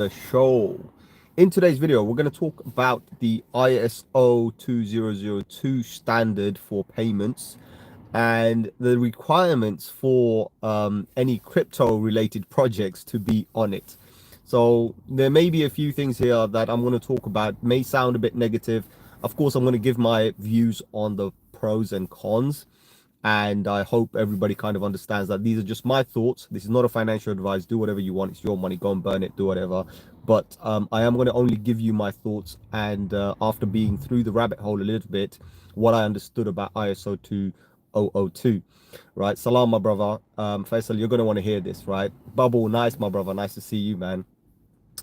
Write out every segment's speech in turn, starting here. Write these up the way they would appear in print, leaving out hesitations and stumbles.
the show. In today's video, we're going to talk about the ISO2002 standard for payments and the requirements for any crypto related projects to be on it. So there may be a few things here that I'm going to talk about, may sound a bit negative. Of course, I'm going to give my views on the pros and cons, and I hope everybody kind of understands that these are just my thoughts. This is not a financial advice. Do whatever you want. It's your money. Go and burn it. Do whatever. But I am going to only give you my thoughts, and after being through the rabbit hole a little bit, what I understood about ISO 2002. Right, Salam, my brother. Faisal, you're going to want to hear this, right? Bubble, nice, my brother. Nice to see you, man.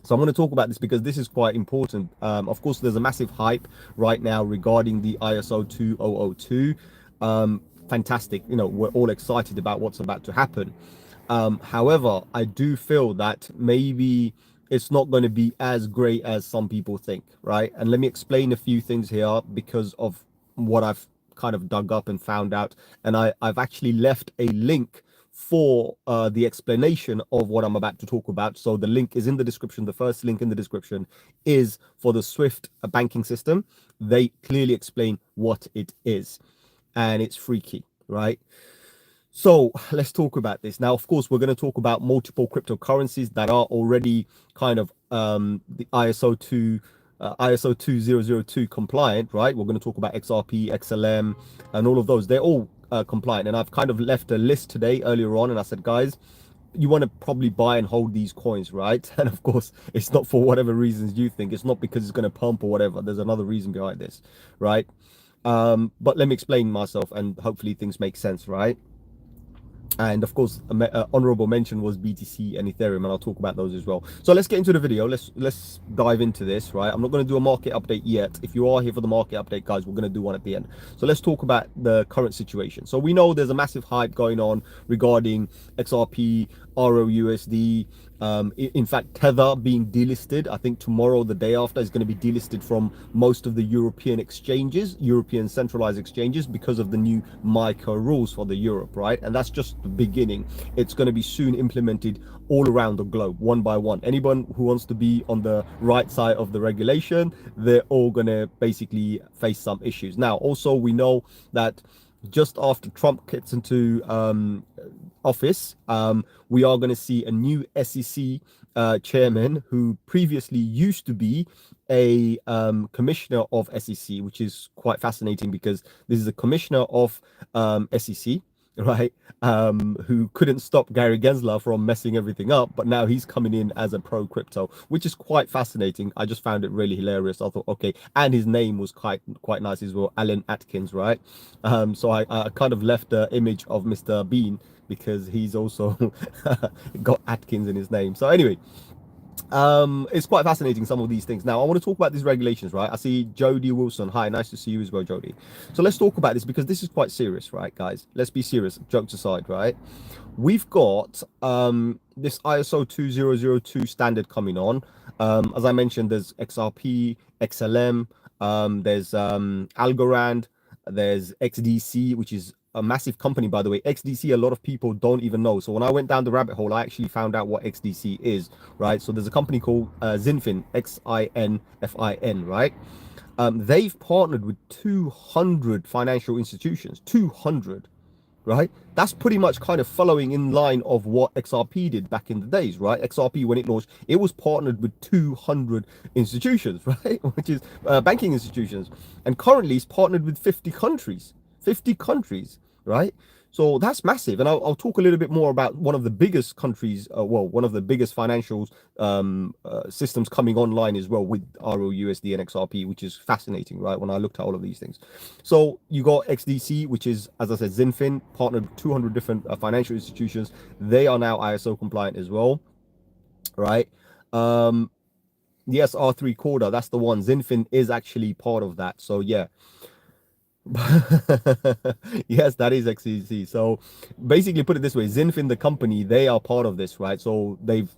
So I'm going to talk about this because this is quite important. Of course, there's a massive hype right now regarding the ISO 2002. Fantastic, you know, we're all excited about what's about to happen. However, I do feel that maybe it's not going to be as great as some people think, right? And let me explain a few things here because of what I've kind of dug up and found out. And I've actually left a link for the explanation of what I'm about to talk about. So the link is in the description. The first link in the description is for the Swift banking system. They clearly explain what it is, and it's freaky, right? So let's talk about this. Now, of course, we're going to talk about multiple cryptocurrencies that are already kind of the ISO 2002 compliant, right? We're going to talk about XRP, XLM, and all of those. They're all compliant. And I've kind of left a list today earlier on, and I said, guys, you want to probably buy and hold these coins, right? And of course, it's not for whatever reasons you think. It's not because it's going to pump or whatever. There's another reason behind this, right? But let me explain myself, and hopefully things make sense, right? And of course, honorable mention was BTC and ethereum, and I'll talk about those as well. So let's get into the video. Let's dive into this, right? I'm not going to do a market update yet. If you are here for the market update, guys, we're going to do one at the end. So let's talk about the current situation. So we know there's a massive hype going on regarding XRP, ROUSD, in fact, Tether being delisted. I think tomorrow, the day after, is going to be delisted from most of the European exchanges, European centralized exchanges, because of the new MiCA rules for the Europe, right? And that's just the beginning. It's going to be soon implemented all around the globe, one by one. Anyone who wants to be on the right side of the regulation, they're all going to basically face some issues. Now, also, we know that just after Trump gets into office, we are going to see a new SEC chairman who previously used to be a commissioner of SEC, which is quite fascinating because this is a commissioner of SEC, right? Who couldn't stop Gary Gensler from messing everything up, but now he's coming in as a pro crypto, which is quite fascinating. I just found it really hilarious. I thought, okay, and his name was quite nice as well, Alan Atkins, right? So I kind of left the image of Mr. Bean because he's also got Atkins in his name. So anyway, it's quite fascinating, some of these things. Now I want to talk about these regulations, right? I see Jody Wilson. Hi, nice to see you as well, Jody. So let's talk about this because this is quite serious, right, guys? Let's be serious, jokes aside, right? We've got this ISO 2002 standard coming on. As I mentioned, there's XRP, XLM, there's Algorand, there's XDC, which is a massive company, by the way. XDC, a lot of people don't even know. So when I went down the rabbit hole, I actually found out what XDC is, right? So there's a company called Zinfin, XINFIN, right? They've partnered with 200 financial institutions, 200, right? That's pretty much kind of following in line of what XRP did back in the days, right? XRP, when it launched, it was partnered with 200 institutions, right? Which is banking institutions. And currently it's partnered with 50 countries, right? So that's massive. And I'll talk a little bit more about one of the biggest countries, one of the biggest financial systems coming online as well with ROUSD and XRP, which is fascinating, right? When I looked at all of these things. So you got XDC, which is, as I said, Zinfin, partnered with 200 different financial institutions. They are now ISO compliant as well, right? Yes, R3 Corda, that's the one. Zinfin is actually part of that. So yeah. Yes, that is XCC. So basically, put it this way, Zinfin, the company, they are part of this, right? So they've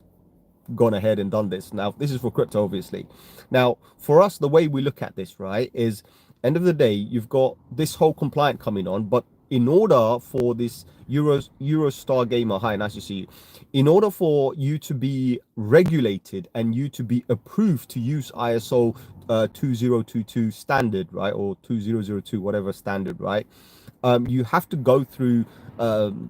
gone ahead and done this. Now, this is for crypto, obviously. Now, for us, the way we look at this, right, is end of the day, you've got this whole compliant coming on, but in order for this Eurostar Gamer, hi, nice to see you. In order for you to be regulated and you to be approved to use ISO 2022 standard, right, or 2002, whatever standard, right, you have to go through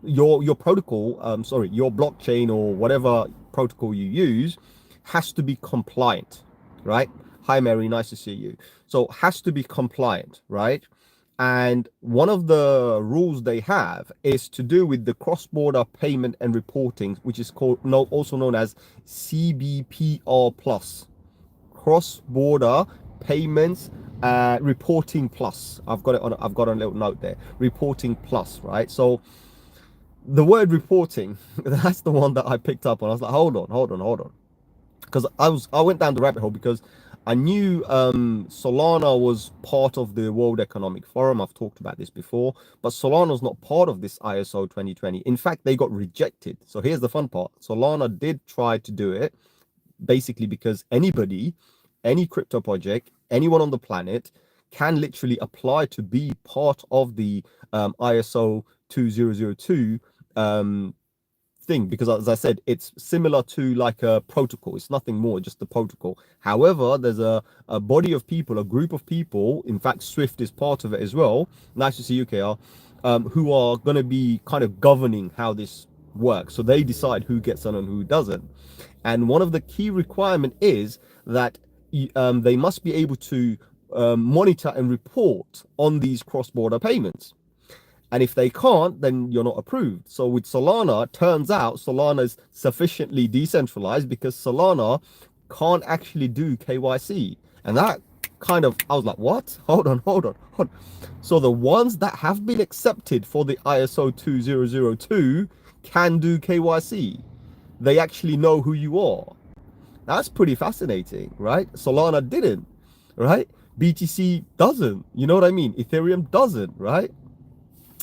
your protocol, sorry, your blockchain or whatever protocol you use has to be compliant, right? Hi, Mary, nice to see you. So has to be compliant, right? And one of the rules they have is to do with the cross-border payment and reporting, which is called also known as CBPR plus, cross-border payments reporting plus. I've got a little note there, reporting plus, right? So the word reporting, that's the one that I picked up on. I was like, hold on, because I went down the rabbit hole because I knew Solana was part of the World Economic Forum. I've talked about this before, but Solana's not part of this ISO 2020. In fact, they got rejected. So here's the fun part. Solana did try to do it, basically because anybody, any crypto project, anyone on the planet can literally apply to be part of the ISO 2002 thing, because as I said, it's similar to like a protocol. It's nothing more, just a protocol. However, there's a body of people, a group of people, in fact Swift is part of it as well, nice to see you, KR, who are going to be kind of governing how this works. So they decide who gets on and who doesn't. And one of the key requirement is that they must be able to monitor and report on these cross-border payments. And if they can't, then you're not approved. So with Solana, turns out Solana is sufficiently decentralized because Solana can't actually do KYC. And that kind of, I was like, what? Hold on. So the ones that have been accepted for the ISO 2002 can do KYC. They actually know who you are. That's pretty fascinating, right? Solana didn't, right? BTC doesn't. You know what I mean? Ethereum doesn't, right?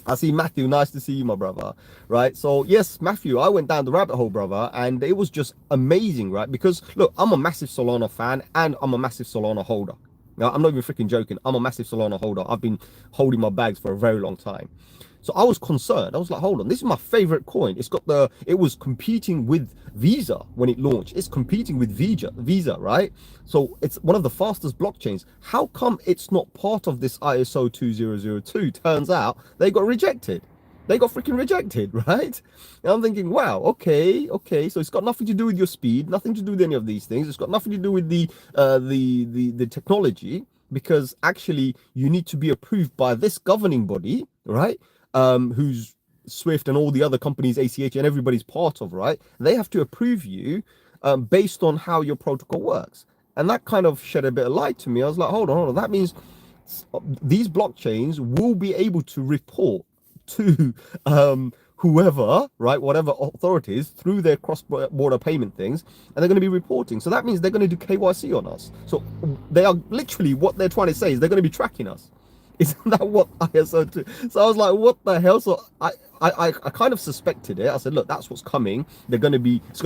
I see Matthew, nice to see you, my brother, right? So yes, Matthew, I went down the rabbit hole, brother, and it was just amazing, right? Because look, I'm a massive Solana fan and I'm a massive Solana holder. Now, I'm not even freaking joking. I'm a massive Solana holder. I've been holding my bags for a very long time. So I was concerned. I was like, hold on, this is my favorite coin. It was competing with Visa when it launched. It's competing with Visa, right? So it's one of the fastest blockchains. How come it's not part of this ISO 2002? Turns out they got rejected. They got freaking rejected, right? And I'm thinking, wow, okay. So it's got nothing to do with your speed, nothing to do with any of these things. It's got nothing to do with the technology, because actually you need to be approved by this governing body, right? Who's Swift and all the other companies, ACH and everybody's part of, right? They have to approve you based on how your protocol works. And that kind of shed a bit of light to me. I was like, hold on. That means these blockchains will be able to report to whoever, right, whatever authorities, through their cross-border payment things, and they're going to be reporting. So that means they're going to do KYC on us. So they are literally, what they're trying to say is they're going to be tracking us. Isn't that what ISO 2? So I was like, what the hell? So I kind of suspected it. I said, look, that's what's coming. It's going to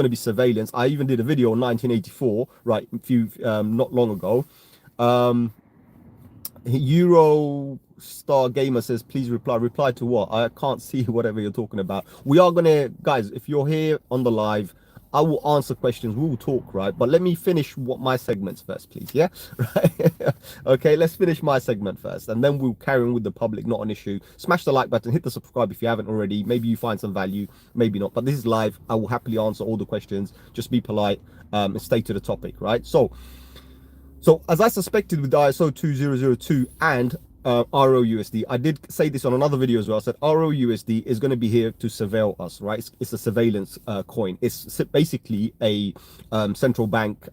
be surveillance. I even did a video on 1984, right, not long ago. Eurostar Gamer says, please reply to what? I can't see whatever you're talking about. We are gonna, guys, if you're here on the live, I will answer questions, we will talk, right? But let me finish my segments first, please. Yeah, right. Okay, let's finish my segment first, and then we'll carry on with the public. Not an issue. Smash the like button, hit the subscribe if you haven't already. Maybe you find some value, maybe not, but this is live. I will happily answer all the questions. Just be polite and stay to the topic, right? So as I suspected with ISO 2002 and ROUSD, I did say this on another video as well. I said ROUSD is going to be here to surveil us, right? It's a surveillance coin. It's basically a central bank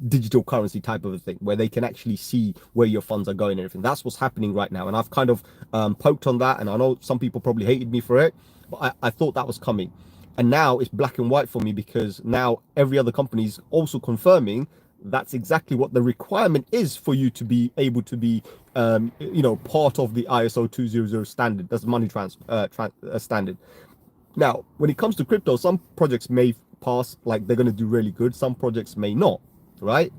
digital currency type of a thing, where they can actually see where your funds are going and everything. That's what's happening right now, and I've kind of poked on that, and I know some people probably hated me for it, but I thought that was coming. And now it's black and white for me, because now every other company is also confirming that's exactly what the requirement is for you to be able to be part of the ISO 200 standard. That's money transfer standard. Now when it comes to crypto, some projects may pass, like they're going to do really good, some projects may not, right?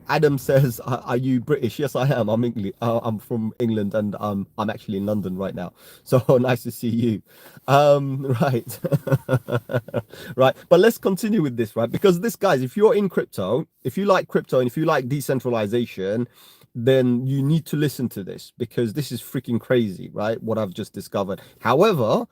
Adam says, "Are you British?" Yes, I am. I'm from England, and I'm actually in London right now. So nice to see you. Right, right. But let's continue with this, right? Because this, guys, if you're in crypto, if you like crypto, and if you like decentralization, then you need to listen to this because this is freaking crazy, right? What I've just discovered. However,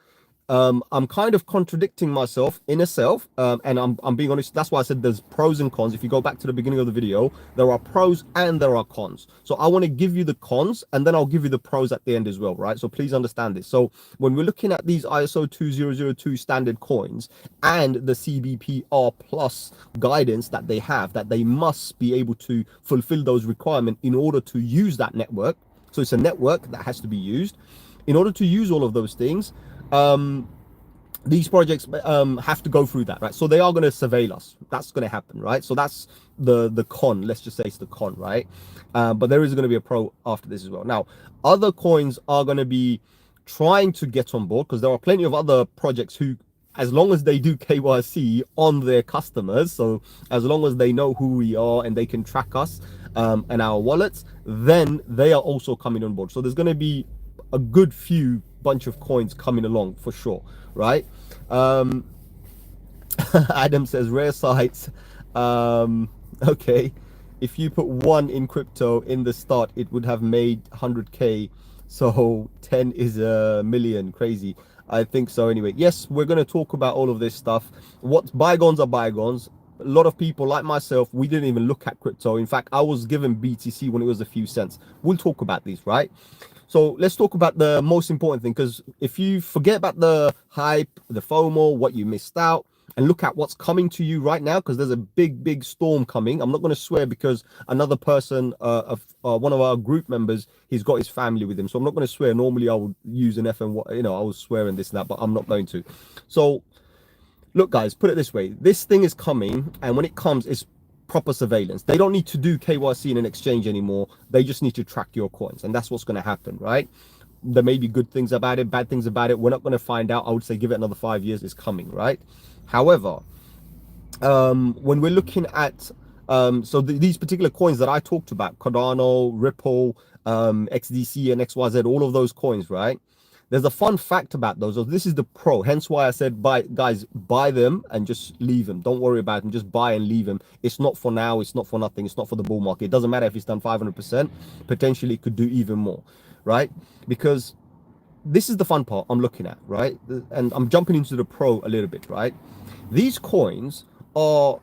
I'm kind of contradicting myself in a self, and I'm being honest. That's why I said there's pros and cons. If you go back to the beginning of the video, there are pros and there are cons. So I want to give you the cons, and then I'll give you the pros at the end as well, right? So please understand this. So when we're looking at these ISO2002 standard coins and the CBPR plus guidance that they have, that they must be able to fulfill those requirements in order to use that network. So it's a network that has to be used in order to use all of those things. These projects have to go through that, right? So they are going to surveil us. That's going to happen, right? So that's the con. Let's just say it's the con, right? But there is going to be a pro after this as well. Now, other coins are going to be trying to get on board because there are plenty of other projects who, as long as they do KYC on their customers, so as long as they know who we are and they can track us and our wallets, then they are also coming on board. So there's going to be a good few bunch of coins coming along for sure, right? Adam says rare sites. Okay, if you put 1 in crypto in the start, it would have made 100k, so 10 is a million. Crazy. I think so. Anyway, yes, we're going to talk about all of this stuff. What bygones are bygones. A lot of people like myself, we didn't even look at crypto. In fact, I was given BTC when it was a few cents. We'll talk about these, right? So let's talk about the most important thing, because if you forget about the hype, the FOMO, what you missed out, and look at what's coming to you right now, because there's a big storm coming. I'm not going to swear because another person, one of our group members, he's got his family with him. So I'm not going to swear. Normally I would use an F and what, I was swearing this and that, but I'm not going to. So look, guys, put it this way. This thing is coming, and when it comes, it's proper surveillance. They don't need to do KYC in an exchange anymore. They just need to track your coins, and that's what's going to happen, right? There may be good things about it, bad things about it. We're not going to find out. I would say give it another 5 years. It's coming, right? However, when we're looking at these particular coins that I talked about, Cardano, Ripple, XDC, and XYZ, all of those coins, right? There's a fun fact about those. So this is the pro. Hence why I said, guys, buy them and just leave them. Don't worry about them. Just buy and leave them. It's not for now. It's not for nothing. It's not for the bull market. It doesn't matter if it's done 500%. Potentially, it could do even more, right? Because this is the fun part I'm looking at, right? And I'm jumping into the pro a little bit, right? These coins are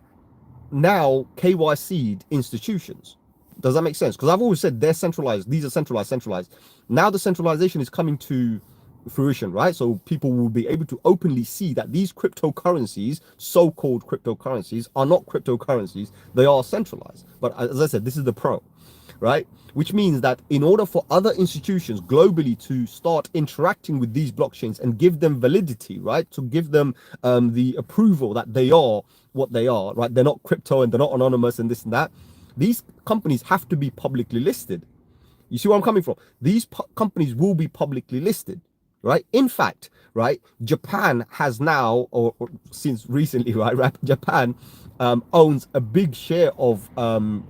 now KYC'd institutions. Does that make sense? Because I've always said they're centralized. These are centralized. Now the centralization is coming to fruition, right? So people will be able to openly see that these cryptocurrencies, so-called cryptocurrencies, are not cryptocurrencies. They are centralized. But as I said, this is the pro, right? Which means that in order for other institutions globally to start interacting with these blockchains and give them validity, right? To give them the approval that they are what they are, right? They're not crypto and they're not anonymous and this and that. These companies have to be publicly listed. You see where I'm coming from? These companies will be publicly listed, right? In fact, right, Japan has now, or since recently, right, Japan owns a big share of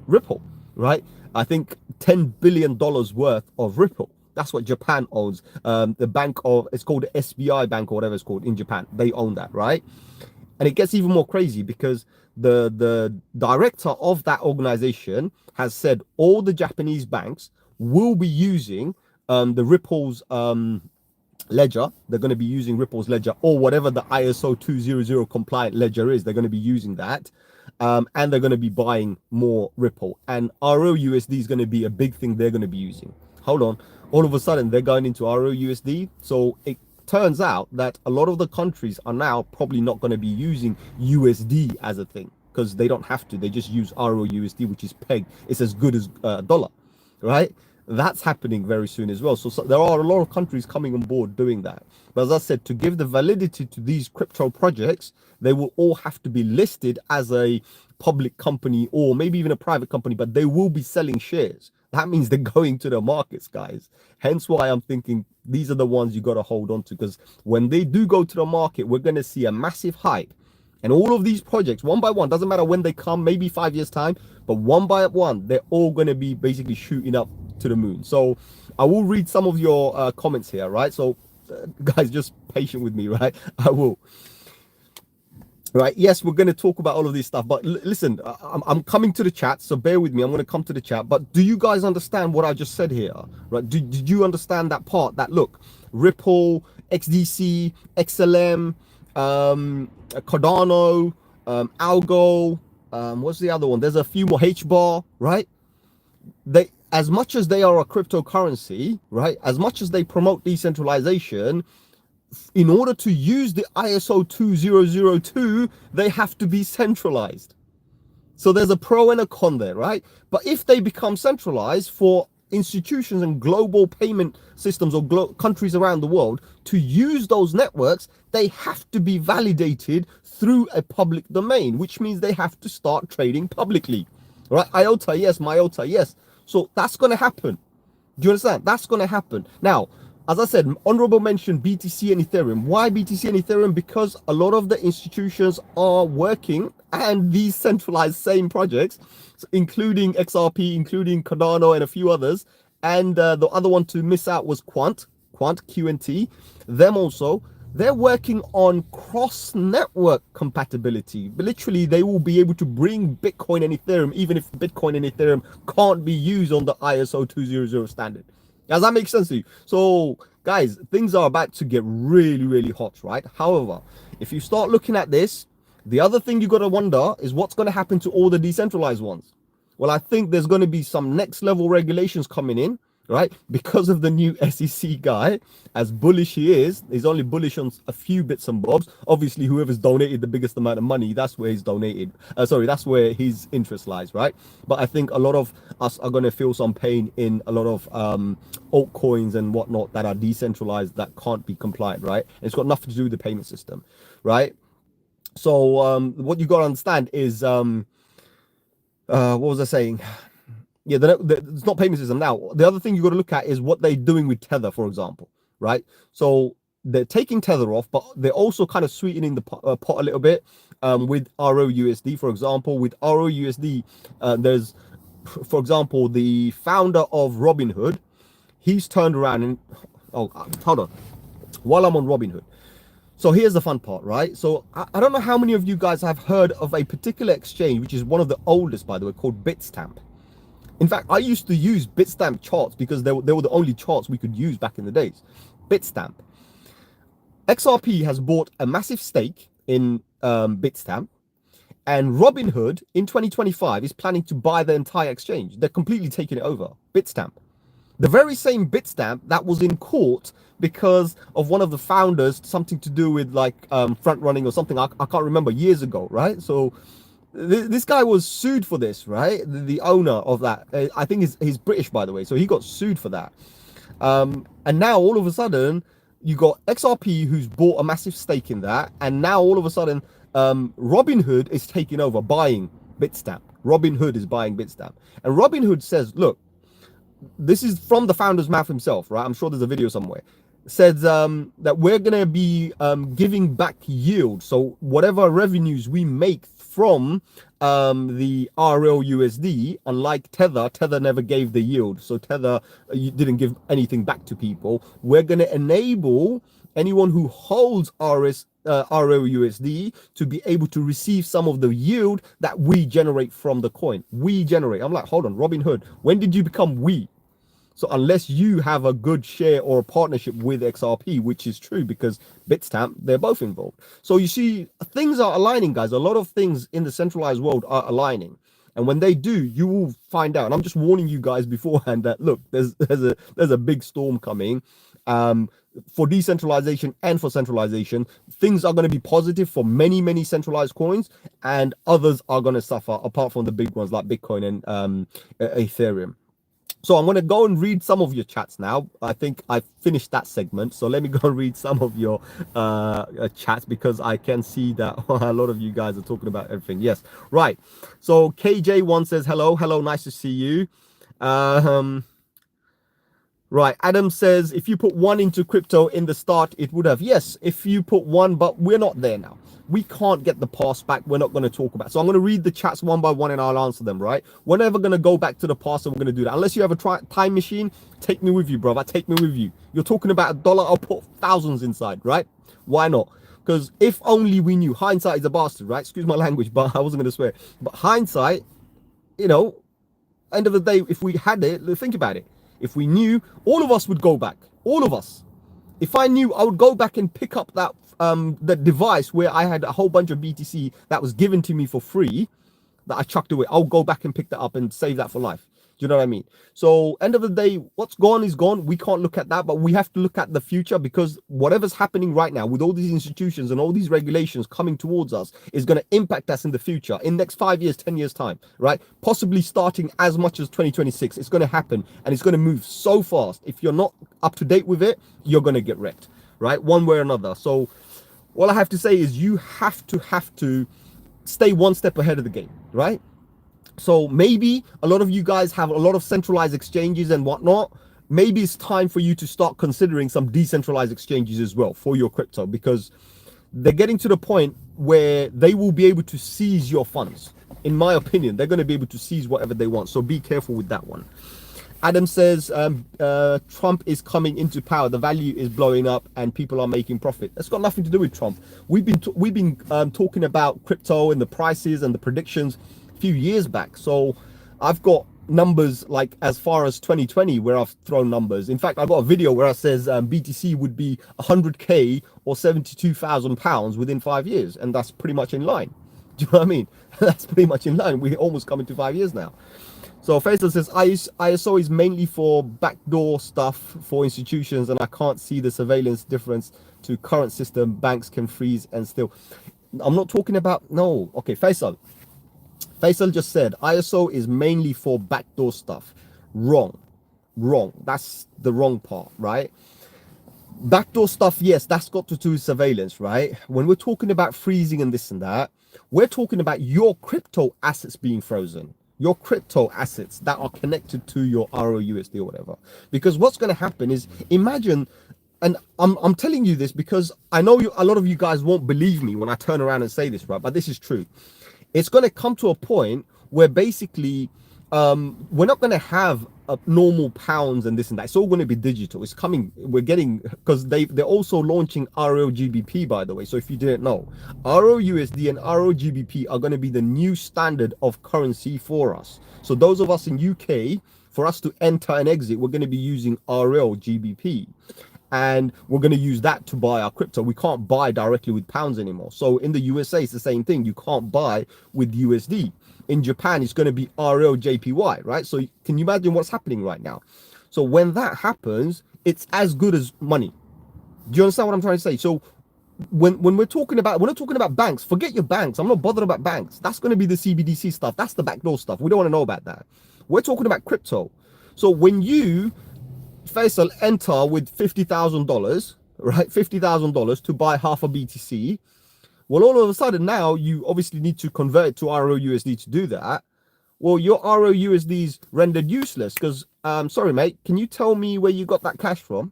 Ripple, right? I think $10 billion worth of Ripple. That's what Japan owns. The bank it's called the SBI Bank or whatever it's called in Japan. They own that, right? And it gets even more crazy because the director of that organization has said all the Japanese banks will be using the Ripple's ledger. They're going to be using Ripple's ledger or whatever the ISO 200 compliant ledger is. They're going to be using that. And they're going to be buying more Ripple. And ROUSD is going to be a big thing they're going to be using. Hold on. All of a sudden, they're going into ROUSD. So it turns out that a lot of the countries are now probably not going to be using USD as a thing because they don't have to. They just use ROUSD, which is pegged. It's as good as dollar, right? That's happening very soon as well. So there are a lot of countries coming on board doing that. But as I said, to give the validity to these crypto projects, they will all have to be listed as a public company or maybe even a private company, but they will be selling shares. That means they're going to the markets, guys. Hence why I'm thinking these are the ones you got to hold on to, because when they do go to the market, we're going to see a massive hype And all of these projects, one by one, doesn't matter when they come, maybe 5 years time, but one by one, they're all going to be basically shooting up to the moon. So I will read some of your comments here, right? So guys, just patient with me, right? I will. Right, yes, we're going to talk about all of this stuff, but listen, I'm coming to the chat, so bear with me. I'm going to come to the chat, but do you guys understand what I just said here? Right, did you understand that part? That look, Ripple, XDC, XLM, Cardano, Algo, what's the other one? There's a few more, HBAR, right? They, as much as they are a cryptocurrency, right, as much as they promote decentralization, in order to use the ISO2002, they have to be centralized. So there's a pro and a con there, right? But if they become centralized for institutions and global payment systems or countries around the world to use those networks, they have to be validated through a public domain, which means they have to start trading publicly, right? IOTA, yes, MyOTA, yes. So that's going to happen. Do you understand? That's going to happen. Now, as I said, honorable mention BTC and Ethereum. Why BTC and Ethereum? Because a lot of the institutions are working and these centralized same projects, including XRP, including Cardano and a few others. And the other one to miss out was Quant, QNT. Them also, they're working on cross-network compatibility. But literally, they will be able to bring Bitcoin and Ethereum, even if Bitcoin and Ethereum can't be used on the ISO 200 standard. Does that make sense to you? So, guys, things are about to get really, really hot, right? However, if you start looking at this, the other thing you got to wonder is what's going to happen to all the decentralized ones. Well, I think there's going to be some next level regulations coming in, right? Because of the new SEC guy, as bullish he is, he's only bullish on a few bits and bobs. Obviously, whoever's donated the biggest amount of money, that's where he's donated. That's where his interest lies, right? But I think a lot of us are going to feel some pain in a lot of altcoins and whatnot that are decentralized, that can't be compliant, right? And it's got nothing to do with the payment system, right? So what you got to understand is, what was I saying? Yeah, it's not payment system. Now, the other thing you got to look at is what they're doing with Tether, for example, right? So they're taking Tether off, but they're also kind of sweetening the pot a little bit with ROUSD, for example. With ROUSD, there's, for example, the founder of Robinhood. He's turned around and, oh, hold on, while I'm on Robinhood. So here's the fun part, right? So I don't know how many of you guys have heard of a particular exchange, which is one of the oldest, by the way, called Bitstamp. In fact, I used to use Bitstamp charts because they were the only charts we could use back in the days. Bitstamp. XRP has bought a massive stake in Bitstamp, and Robinhood in 2025 is planning to buy the entire exchange. They're completely taking it over. Bitstamp. The very same Bitstamp that was in court because of one of the founders, something to do with like front running or something. I can't remember, years ago, right? So this guy was sued for this, right? The owner of that, I think he's British, by the way, so he got sued for that. And now all of a sudden you got XRP, who's bought a massive stake in that, and now all of a sudden Robinhood is taking over, buying Bitstamp. Robinhood is buying Bitstamp, and Robinhood says, look, this is from the founder's mouth himself, right? I'm sure there's a video somewhere. Says that we're gonna be giving back yield, so whatever revenues we make from the RLUSD, unlike Tether never gave the yield, so Tether didn't give anything back to people. We're going to enable anyone who holds RLUSD to be able to receive some of the yield that we generate from the coin. We generate. I'm like, hold on, Robinhood, when did you become we? So unless you have a good share or a partnership with XRP, which is true because Bitstamp, they're both involved. So you see, things are aligning, guys. A lot of things in the centralized world are aligning. And when they do, you will find out. And I'm just warning you guys beforehand that, look, there's a big storm coming for decentralization and for centralization. Things are going to be positive for many, many centralized coins, and others are going to suffer, apart from the big ones like Bitcoin and Ethereum. So I'm going to go and read some of your chats now. I think I finished that segment. So let me go and read some of your chats, because I can see that a lot of you guys are talking about everything. Yes, right. So KJ1 says, hello, nice to see you. Right, Adam says, if you put one into crypto in the start, it would have. Yes, if you put one, but we're not there now. we can't get the past back. We're not going to talk about it. So I'm going to read the chats one by one and I'll answer them, right? We're never going to go back to the past and we're going to do that. Unless you have a time machine, take me with you, brother. Take me with you. You're talking about $1, I'll put thousands inside, right? Why not? Because if only we knew. Hindsight is a bastard, right? Excuse my language, but I wasn't going to swear. But hindsight, you know, end of the day, if we had it, think about it. If we knew, all of us would go back. All of us. If I knew, I would go back and pick up that the device where I had a whole bunch of BTC that was given to me for free that I chucked away. I'll go back and pick that up and save that for life. Do you know what I mean? So end of the day, what's gone is gone. We can't look at that, but we have to look at the future, because whatever's happening right now with all these institutions and all these regulations coming towards us is going to impact us in the future, in next 5 years, 10 years time, right? Possibly starting as much as 2026. It's going to happen and it's going to move so fast. If you're not up to date with it, you're going to get wrecked, right? One way or another. So all I have to say is you have to stay one step ahead of the game, right? So maybe a lot of you guys have a lot of centralized exchanges and whatnot. Maybe it's time for you to start considering some decentralized exchanges as well for your crypto, because they're getting to the point where they will be able to seize your funds. In my opinion, they're going to be able to seize whatever they want. So be careful with that one. Adam says, Trump is coming into power. The value is blowing up and people are making profit. That's got nothing to do with Trump. We've been talking about crypto and the prices and the predictions few years back. So I've got numbers like as far as 2020 where I've thrown numbers. In fact, I've got a video where it says BTC would be 100k or 72,000 pounds within 5 years, and that's pretty much in line. Do you know what I mean? That's pretty much in line. We're almost coming to 5 years now. So Faisal says ISO is mainly for backdoor stuff for institutions, and I can't see the surveillance difference to current system. Banks can freeze and still. I'm not talking about, no. Okay, Faisal just said ISO is mainly for backdoor stuff. Wrong. That's the wrong part, right? Backdoor stuff, yes, that's got to do with surveillance, right? When we're talking about freezing and this and that, we're talking about your crypto assets being frozen. Your crypto assets that are connected to your ROUSD or whatever. Because what's going to happen is, imagine, and I'm telling you this because I know a lot of you guys won't believe me when I turn around and say this, right? But this is true. It's going to come to a point where basically we're not going to have normal pounds and this and that. It's all going to be digital. It's coming. We're getting, because they're also launching ROGBP, by the way. So if you didn't know, ROUSD and ROGBP are going to be the new standard of currency for us. So those of us in UK, for us to enter and exit, we're going to be using ROGBP. And we're going to use that to buy our crypto. We can't buy directly with pounds anymore. So in the USA, it's the same thing. You can't buy with USD. In Japan, it's going to be RLJPY, right? So can you imagine what's happening right now? So when that happens, it's as good as money. Do you understand what I'm trying to say? So when we're talking about banks, forget your banks. I'm not bothered about banks. That's going to be the CBDC stuff. That's the backdoor stuff. We don't want to know about that. We're talking about crypto. So when you Faisal enter with $50,000, right? $50,000 to buy half a BTC. Well, all of a sudden now you obviously need to convert it to ROUSD to do that. Well, your ROUSD is rendered useless because, sorry, mate, can you tell me where you got that cash from?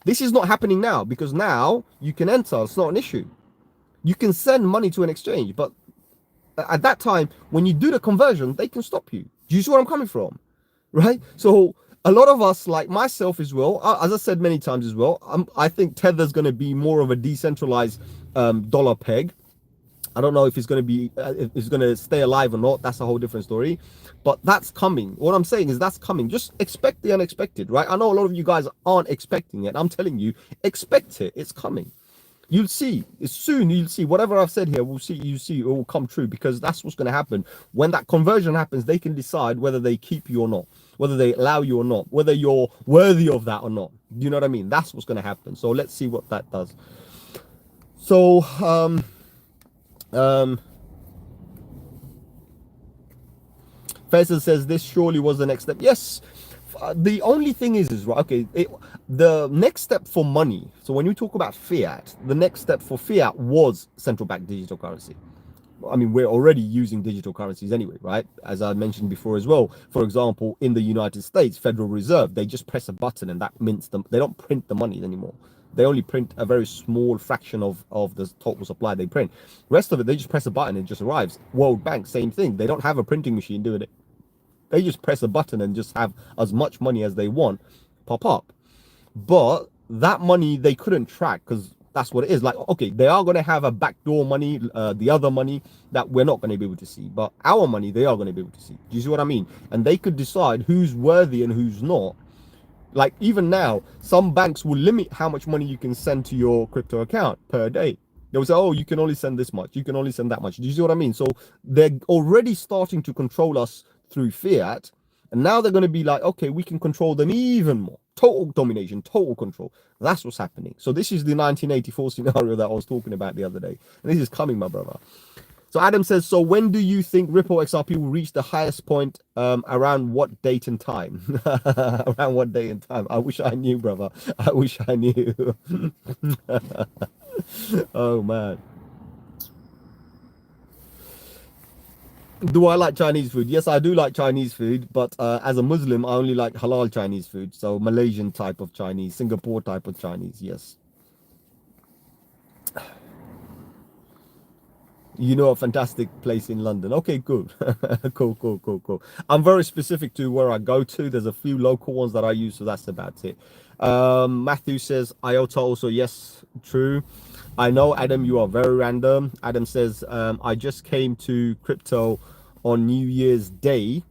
This is not happening now because now you can enter. It's not an issue. You can send money to an exchange, but at that time, when you do the conversion, they can stop you. Do you see where I'm coming from? Right? So a lot of us, like myself as well, as I said many times as well, I think Tether's going to be more of a decentralized dollar peg. I don't know if it's going to be, if it's going to stay alive or not. That's a whole different story. But that's coming. What I'm saying is that's coming. Just expect the unexpected, right? I know a lot of you guys aren't expecting it. I'm telling you, expect it. It's coming. You'll see. It's soon. You'll see. Whatever I've said here, we'll see. You see, it will come true because that's what's going to happen. When that conversion happens, they can decide whether they keep you or not, whether they allow you or not, whether you're worthy of that or not. Do you know what I mean? That's what's going to happen. So let's see what that does. So, Faisal says this surely was the next step. Yes. The only thing is right, okay, the next step for money, so when you talk about fiat, the next step for fiat was central bank digital currency. I mean, we're already using digital currencies anyway, right? As I mentioned before as well. For example, in the United States, Federal Reserve, they just press a button and that mints them. They don't print the money anymore. They only print a very small fraction of the total supply they print. Rest of it, they just press a button and it just arrives. World Bank, same thing. They don't have a printing machine doing it. They just press a button and just have as much money as they want pop up. But that money they couldn't track, because that's what it is. Like, okay, they are going to have a backdoor money, the other money that we're not going to be able to see, but our money they are going to be able to see. Do you see what I mean? And they could decide who's worthy and who's not. Like, even now, some banks will limit how much money you can send to your crypto account per day. They'll say, oh, you can only send this much, you can only send that much. Do you see what I mean? So they're already starting to control us through fiat, and now they're going to be like, okay, we can control them even more. Total domination, total control. That's what's happening. So this is the 1984 scenario that I was talking about the other day, and this is coming, my brother. So Adam says, so when do you think Ripple XRP will reach the highest point? Around what date and time? Around what day and time? I wish I knew, brother. I wish I knew. Oh man. Do I like Chinese food? Yes, I do like Chinese food, but as a Muslim, I only like halal Chinese food. So Malaysian type of Chinese, Singapore type of Chinese, yes. You know, a fantastic place in London. Okay, good. Cool. I'm very specific to where I go to. There's a few local ones that I use, so that's about it. Matthew says, IOTA also, yes, true. I know, Adam, you are very random. Adam says, I just came to crypto on New Year's Day.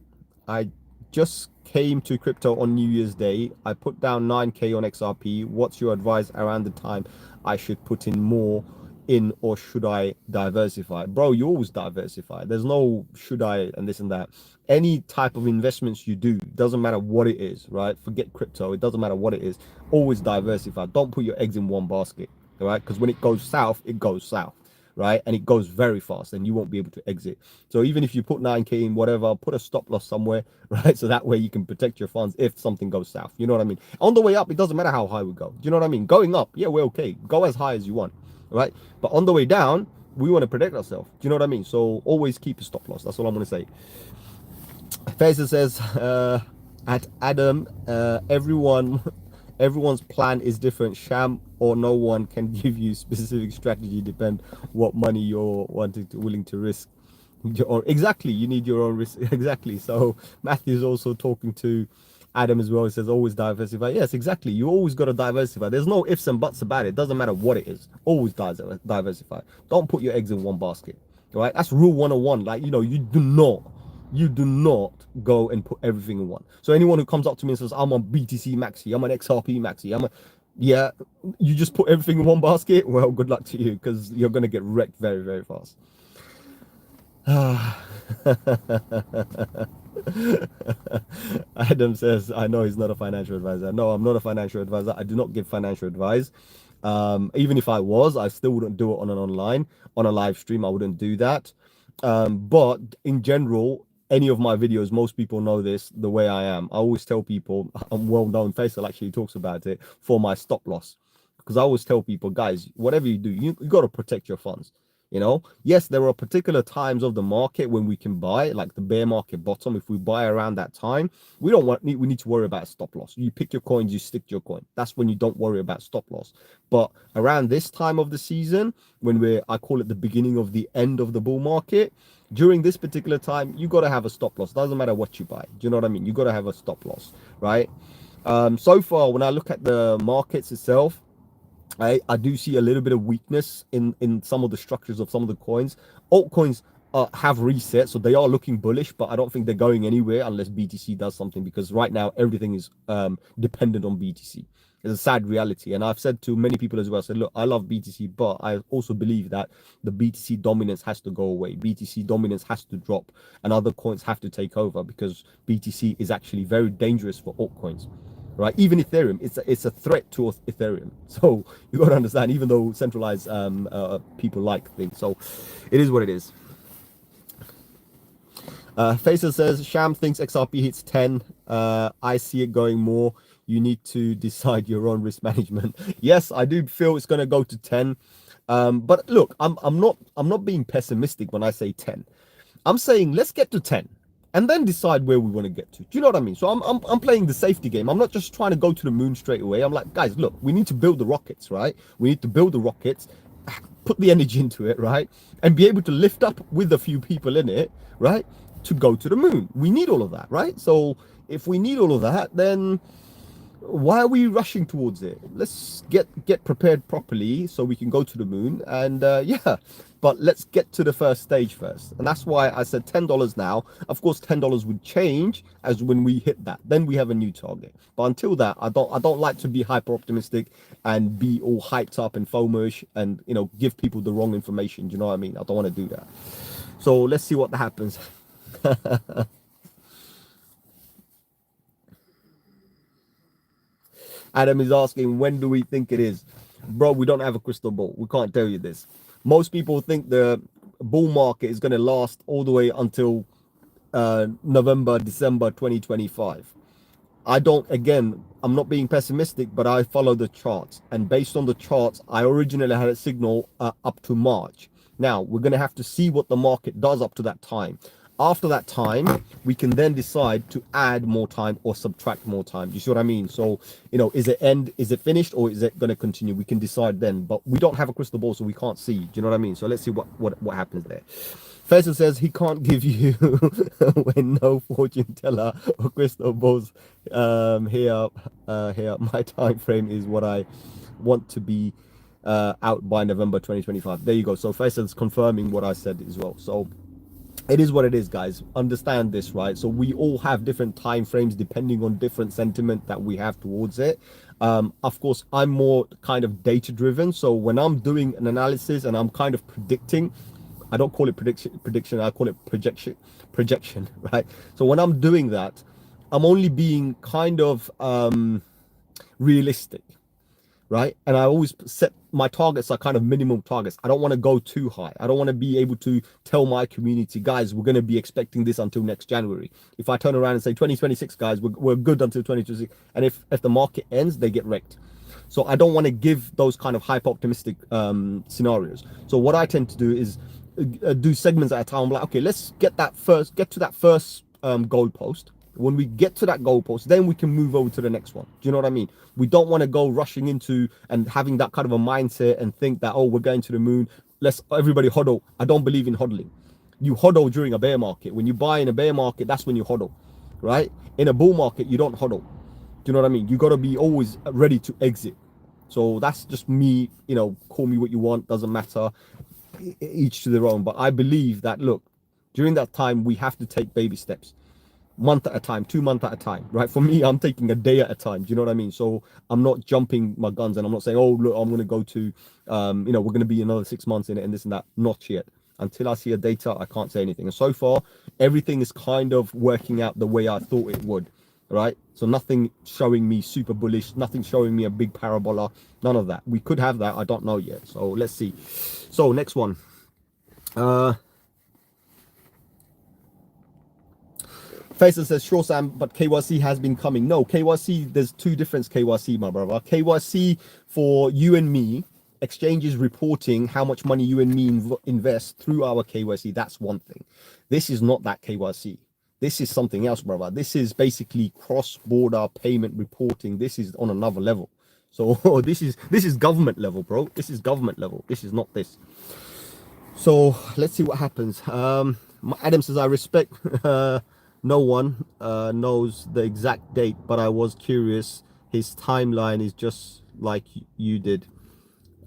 I just came to crypto on New Year's Day. I put down 9K on XRP. What's your advice around the time I should put in more in, or should I diversify? Bro, you always diversify. There's no should I and this and that. Any type of investments you do, doesn't matter what it is, right? Forget crypto, it doesn't matter what it is. Always diversify. Don't put your eggs in one basket, all right? Because when it goes south, it goes south, right? And it goes very fast and you won't be able to exit. So even if you put 9K in whatever, put a stop loss somewhere, right? So that way you can protect your funds if something goes south. You know what I mean? On the way up, it doesn't matter how high we go. Do you know what I mean? Going up, yeah, we're okay. Go as high as you want, right? But on the way down, we want to protect ourselves. Do you know what I mean? So always keep a stop loss. That's all I'm going to say. Faisal says, at Adam, everyone's plan is different. Sham or no one can give you specific strategy. Depend what money you're willing to risk. Exactly, you need your own risk. Exactly. So Matthew's also talking to Adam as well. He says always diversify. Yes, exactly. You always got to diversify. There's no ifs and buts about it. Doesn't matter what it is. Always diversify. Don't put your eggs in one basket. All right? That's rule 101. Like, you know, you do not go and put everything in one. So anyone who comes up to me and says, I'm on BTC Maxi, I'm on XRP Maxi, yeah, you just put everything in one basket. Well, good luck to you, because you're going to get wrecked very, very fast. Adam says, I know he's not a financial advisor. No, I'm not a financial advisor. I do not give financial advice. Even if I was, I still wouldn't do it on a live stream. I wouldn't do that. But in general, any of my videos, most people know this, the way I am. I always tell people, I'm well-known. Faisal actually talks about it, for my stop loss. Because I always tell people, guys, whatever you do, you got to protect your funds. You know, yes, there are particular times of the market when we can buy, like the bear market bottom. If we buy around that time, we need to worry about stop loss. You pick your coins, you stick to your coin. That's when you don't worry about stop loss. But around this time of the season, when I call it the beginning of the end of the bull market, during this particular time, you got to have a stop loss. Doesn't matter what you buy. Do you know what I mean? You got to have a stop loss, right? So far, when I look at the markets itself, I do see a little bit of weakness in some of the structures of some of the coins. Altcoins have reset, so they are looking bullish, but I don't think they're going anywhere unless BTC does something, because right now everything is dependent on BTC. It's a sad reality, and I've said to many people as well, I said, look, I love BTC, but I also believe that the BTC dominance has to go away. BTC dominance has to drop, and other coins have to take over, because BTC is actually very dangerous for altcoins. Right, even Ethereum, it's a threat to Ethereum. So you got to understand, even though centralized people like things, so it is what it is. Faisal says, Sham thinks XRP hits 10. I see it going more. You need to decide your own risk management. Yes, I do feel it's going to go to 10. But look, I'm not being pessimistic when I say 10. I'm saying let's get to 10. and then decide where we want to get to. Do you know what I mean? So I'm playing the safety game. I'm not just trying to go to the moon straight away. I'm like, guys, look, we need to build the rockets, right? We need to build the rockets, put the energy into it, right? And be able to lift up with a few people in it, right? To go to the moon. We need all of that, right? So if we need all of that, then why are we rushing towards it? Let's get prepared properly so we can go to the moon. And yeah, but let's get to the first stage first. And that's why I said $10 now. Of course, $10 would change as when we hit that. Then we have a new target. But until that, I don't like to be hyper optimistic and be all hyped up and FOMO-ish and, you know, give people the wrong information. Do you know what I mean? I don't want to do that. So let's see what happens. Adam is asking, when do we think it is? Bro, we don't have a crystal ball. We can't tell you this. Most people think the bull market is going to last all the way until November, December 2025. I don't, again, I'm not being pessimistic, but I follow the charts. And based on the charts, I originally had a signal up to March. Now, we're going to have to see what the market does up to that time. After that time, we can then decide to add more time or subtract more time. Do you see what I mean? So, you know, is it finished, or is it going to continue? We can decide then, but we don't have a crystal ball, so we can't see. Do you know what I mean? So let's see what happens there. Faisal says he can't give you when no fortune teller or crystal balls. Here, my time frame is what I want to be out by November 2025. There you go. So Faisal's confirming what I said as well. So it is what it is, guys. Understand this, right? So we all have different time frames depending on different sentiment that we have towards it. Of course, I'm more kind of data driven. So when I'm doing an analysis and I'm kind of predicting, I don't call it prediction, I call it projection, right? So when I'm doing that, I'm only being kind of realistic, right? And I always set my targets are kind of minimum targets. I don't want to go too high. I don't want to be able to tell my community, guys, we're going to be expecting this until next January. If I turn around and say 2026, guys, we're good until 2026, and if the market ends, they get wrecked. So I don't want to give those kind of hyper optimistic scenarios. So what I tend to do is do segments at a time. I'm like, okay, let's get to that first goalpost. When we get to that goalpost, then we can move over to the next one. Do you know what I mean? We don't want to go rushing into and having that kind of a mindset and think that, oh, we're going to the moon, let's everybody hodl. I don't believe in hodling. You hodl during a bear market. When you buy in a bear market, that's when you hodl, right? In a bull market, you don't hodl. Do you know what I mean? You got to be always ready to exit. So that's just me, you know, call me what you want, doesn't matter, each to their own. But I believe that, look, during that time, we have to take baby steps. Month at a time, 2 months at a time, right? For me, I'm taking a day at a time. Do you know what I mean? So I'm not jumping my guns, and I'm not saying, oh, look, I'm going to go to, you know, we're going to be another 6 months in it and this and that. Not yet. Until I see a data, I can't say anything. And so far, everything is kind of working out the way I thought it would, right? So nothing showing me super bullish, nothing showing me a big parabola, none of that. We could have that. I don't know yet. So let's see. So next one. Faisal says, sure, Sam, but KYC has been coming. No, KYC, there's two different KYC, my brother. KYC for you and me, exchanges reporting how much money you and me invest through our KYC. That's one thing. This is not that KYC. This is something else, brother. This is basically cross-border payment reporting. This is on another level. So this is government level, bro. This is government level. This is not this. So let's see what happens. Adam says, I respect no one knows the exact date, but I was curious. His timeline is just like you did.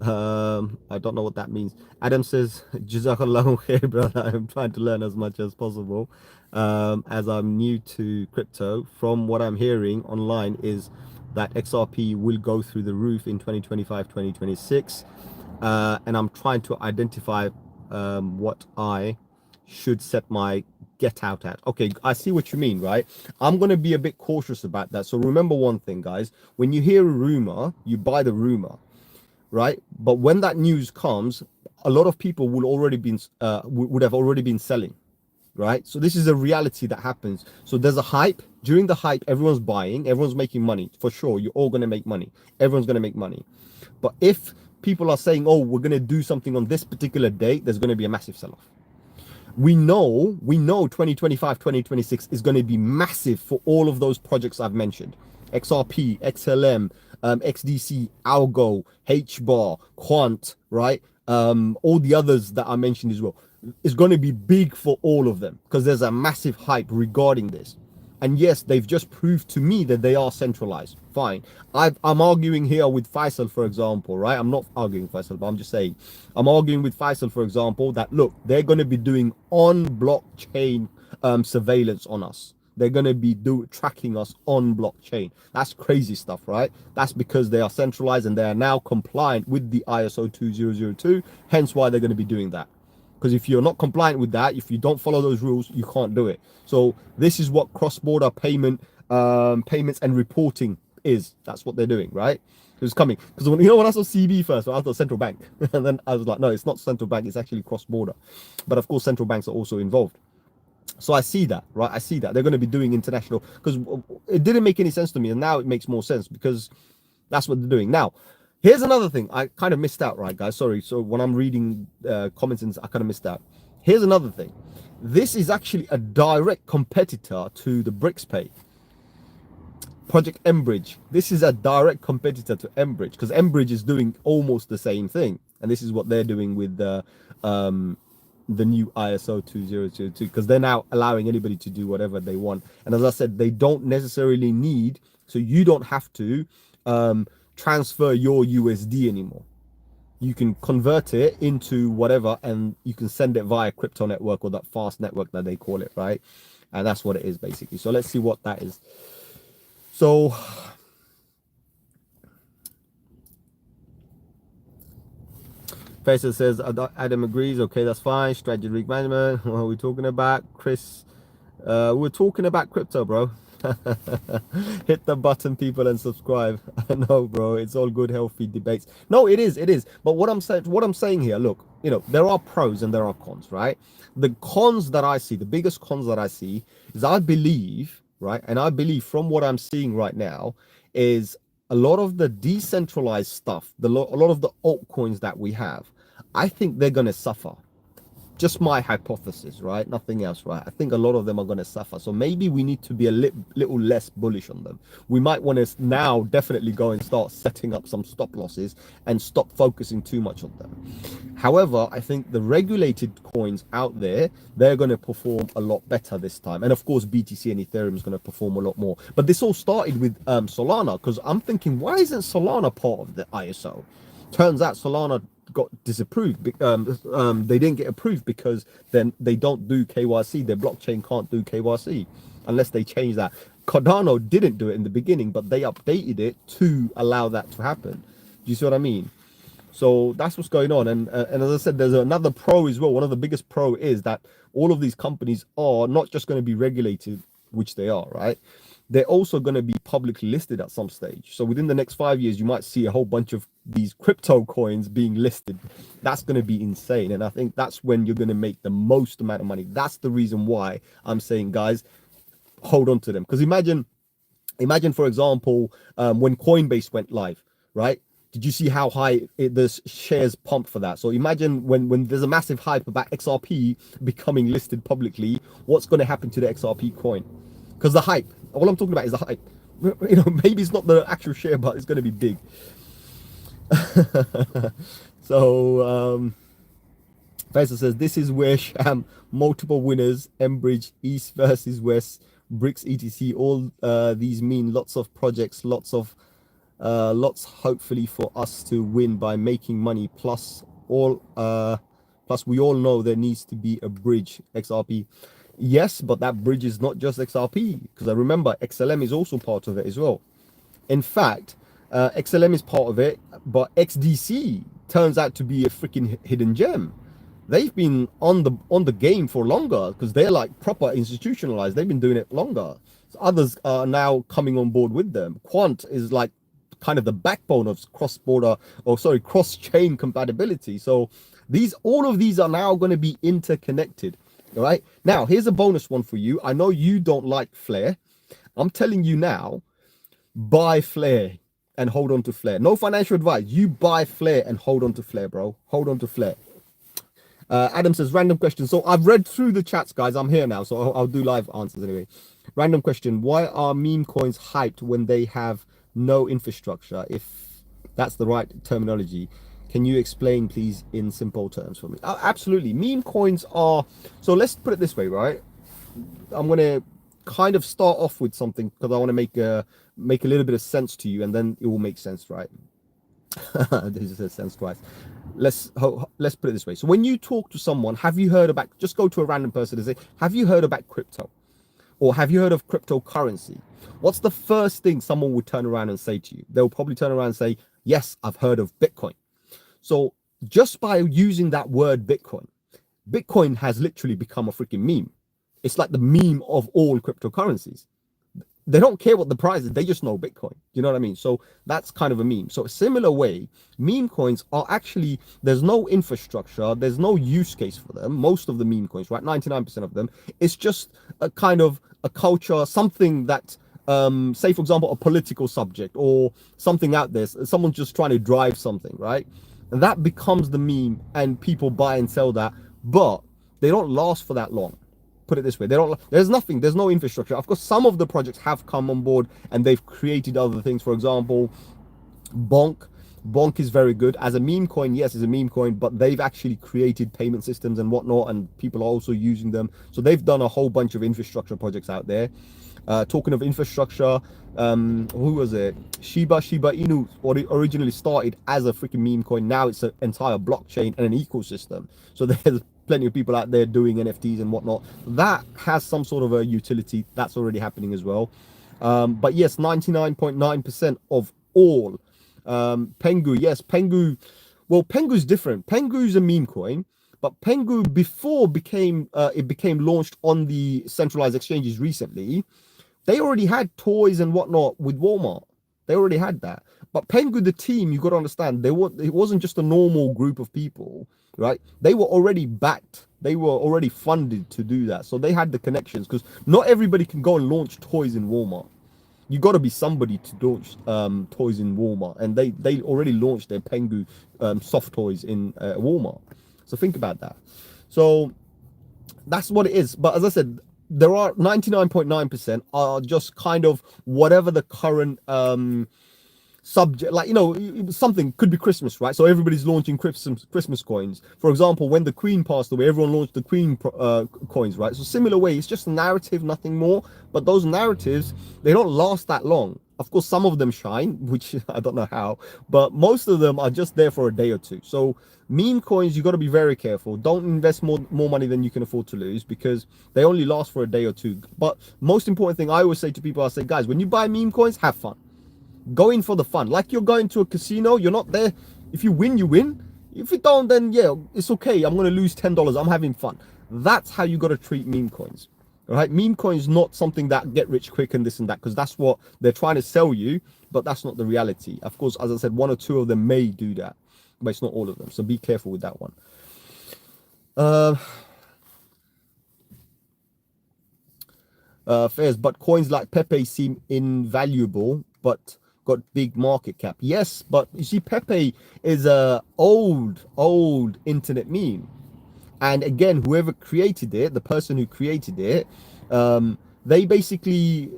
I don't know what that means. Adam says, Jazakallahu khair, brother. I'm trying to learn as much as possible as I'm new to crypto. From what I'm hearing online is that XRP will go through the roof in 2025, 2026. And I'm trying to identify what I should set my get out at. Okay, I see what you mean, right? I'm going to be a bit cautious about that. So remember one thing, guys, when you hear a rumor, you buy the rumor, right? But when that news comes, a lot of people will already been would have already been selling, right? So this is a reality that happens. So there's a hype. During the hype, everyone's buying, everyone's making money. For sure, you're all going to make money. Everyone's going to make money. But if people are saying, oh, we're going to do something on this particular date, there's going to be a massive sell-off. We know 2025, 2026 is going to be massive for all of those projects I've mentioned. XRP, XLM, XDC, Algo, HBAR, Quant, right? All the others that I mentioned as well. It's going to be big for all of them because there's a massive hype regarding this. And yes, they've just proved to me that they are centralized. Fine. I'm arguing here with Faisal, for example, right? I'm not arguing with Faisal, but I'm just saying, I'm arguing with Faisal, for example, that look, they're going to be doing on blockchain surveillance on us. They're going to be tracking us on blockchain. That's crazy stuff, right? That's because they are centralized and they are now compliant with the ISO2002. Hence why they're going to be doing that. Because if you're not compliant with that, if you don't follow those rules, you can't do it. So this is what cross-border payments and reporting is. That's what they're doing, right? It's coming. Because when I saw CB first, I thought central bank. And then I was like, no, it's not central bank. It's actually cross-border. But of course, central banks are also involved. So I see that, right? I see that. They're going to be doing international. Because it didn't make any sense to me. And now it makes more sense because that's what they're doing. Now, here's another thing I kind of missed out, right, guys? Sorry. So when I'm reading comments, I kind of missed out. Here's another thing. This is actually a direct competitor to the BRICS Project Enbridge. This is a direct competitor to Enbridge because Enbridge is doing almost the same thing. And this is what they're doing with the new ISO 2002 because they're now allowing anybody to do whatever they want. And as I said, they don't necessarily need, so you don't have to transfer your USD anymore. You can convert it into whatever and you can send it via crypto network or that fast network that they call it, right? And that's what it is basically. So let's see what that is. So Faisal says Adam agrees. Okay, that's fine. Strategy risk management. What are we talking about? Chris, we're talking about crypto, bro. Hit the button, people, and subscribe. I know, bro. It's all good, healthy debates. No, it is. But what I'm saying here, look, there are pros and there are cons, right? The cons that I see, the biggest cons that I see is I believe, right, and I believe from what I'm seeing right now is a lot of the decentralized stuff, a lot of the altcoins that we have, I think they're going to suffer. Just my hypothesis, right? Nothing else, right? I think a lot of them are going to suffer. So maybe we need to be a little less bullish on them. We might want to now definitely go and start setting up some stop losses and stop focusing too much on them. However, I think the regulated coins out there, they're going to perform a lot better this time. And of course, BTC and Ethereum is going to perform a lot more. But this all started with Solana because I'm thinking, why isn't Solana part of the ISO? Turns out Solana got disapproved. They didn't get approved because then they don't do KYC. Their blockchain can't do KYC unless they change that. Cardano didn't do it in the beginning, but they updated it to allow that to happen. Do you see what I mean? So that's what's going on. And as I said, there's another pro as well. One of the biggest pro is that all of these companies are not just going to be regulated, which they are, right? They're also going to be publicly listed at some stage. So within the next 5 years, you might see a whole bunch of these crypto coins being listed. That's going to be insane. And I think that's when you're going to make the most amount of money. That's the reason why I'm saying, guys, hold on to them. Because imagine, for example, when Coinbase went live, right? Did you see how high the shares pumped for that? So imagine when there's a massive hype about XRP becoming listed publicly, what's going to happen to the XRP coin? Because the hype, all I'm talking about is the hype. Maybe it's not the actual share, but it's going to be big. So Faisal says this is where sham, multiple winners, Enbridge, East versus West, BRICS, etc. All these mean lots of projects, lots hopefully for us to win by making money. Plus we all know there needs to be a bridge, XRP. Yes, but that bridge is not just XRP, because I remember XLM is also part of it as well. In fact, XLM is part of it, but XDC turns out to be a freaking hidden gem. They've been on the game for longer because they're like proper institutionalized. They've been doing it longer. So others are now coming on board with them. Quant is like kind of the backbone of cross-chain compatibility. So all of these are now going to be interconnected. All right. Now, here's a bonus one for you. I know you don't like Flare. I'm telling you now, buy Flare and hold on to Flare. No financial advice. You buy Flare and hold on to Flare, bro. Hold on to Flare. Adam says, random question. So I've read through the chats, guys. I'm here now, so I'll do live answers anyway. Random question. Why are meme coins hyped when they have no infrastructure? If that's the right terminology, can you explain, please, in simple terms for me? Absolutely. Meme coins are... So let's put it this way, right? I'm going to kind of start off with something because I want to make a little bit of sense to you, and then it will make sense, right? This says sense twice. Let's put it this way. So when you talk to someone, have you heard about... Just go to a random person and say, have you heard about crypto? Or have you heard of cryptocurrency? What's the first thing someone would turn around and say to you? They'll probably turn around and say, yes, I've heard of Bitcoin. So just by using that word Bitcoin has literally become a freaking meme. It's like the meme of all cryptocurrencies. They don't care what the price is. They just know Bitcoin. You know what I mean? So that's kind of a meme. So a similar way, meme coins are actually, there's no infrastructure. There's no use case for them. Most of the meme coins, right? 99% of them. It's just a kind of a culture, something that, say, for example, a political subject or something out there. Someone's just trying to drive something, right? And that becomes the meme and people buy and sell that. But they don't last for that long. Put it this way, there's no infrastructure. Of course, some of the projects have come on board and they've created other things. For example, Bonk is very good as a meme coin. Yes, it's a meme coin, but they've actually created payment systems and whatnot, and people are also using them. So they've done a whole bunch of infrastructure projects out there. Talking of infrastructure, who was it? Shiba Inu originally started as a freaking meme coin. Now it's an entire blockchain and an ecosystem. So there's plenty of people out there doing NFTs and whatnot. That has some sort of a utility. That's already happening as well. But yes, 99.9% of all Pengu. Yes, Pengu. Well, Pengu's different. Pengu's a meme coin, but Pengu before it became launched on the centralized exchanges recently. They already had toys and whatnot with Walmart. They already had that. But Pengu, the team, you got to understand, it wasn't just a normal group of people, right? They were already backed. They were already funded to do that. So they had the connections, because not everybody can go and launch toys in Walmart. You got to be somebody to launch toys in Walmart. And they already launched their Pengu soft toys in Walmart. So think about that. So that's what it is. But as I said, there are 99.9% are just kind of whatever the current subject, like, you know, something could be Christmas, right? So everybody's launching Christmas coins. For example, when the Queen passed away, everyone launched the Queen coins, right? So similar way, it's just a narrative, nothing more. But those narratives, they don't last that long. Of course, some of them shine, which I don't know how, but most of them are just there for a day or two. So meme coins, you got to be very careful. Don't invest more money than you can afford to lose, because they only last for a day or two. But most important thing I always say to people, I say, guys, when you buy meme coins, have fun. Go in for the fun. Like you're going to a casino, you're not there. If you win, you win. If you don't, then yeah, it's okay. I'm going to lose $10. I'm having fun. That's how you got to treat meme coins. All right, meme coins not something that get rich quick and this and that, because that's what they're trying to sell you, but that's not the reality. Of course, as I said, one or two of them may do that, but it's not all of them. So be careful with that one. Fairs, but coins like Pepe seem invaluable, but got big market cap. Yes, but you see, Pepe is a old internet meme. And again, whoever created it, the person who created it, they basically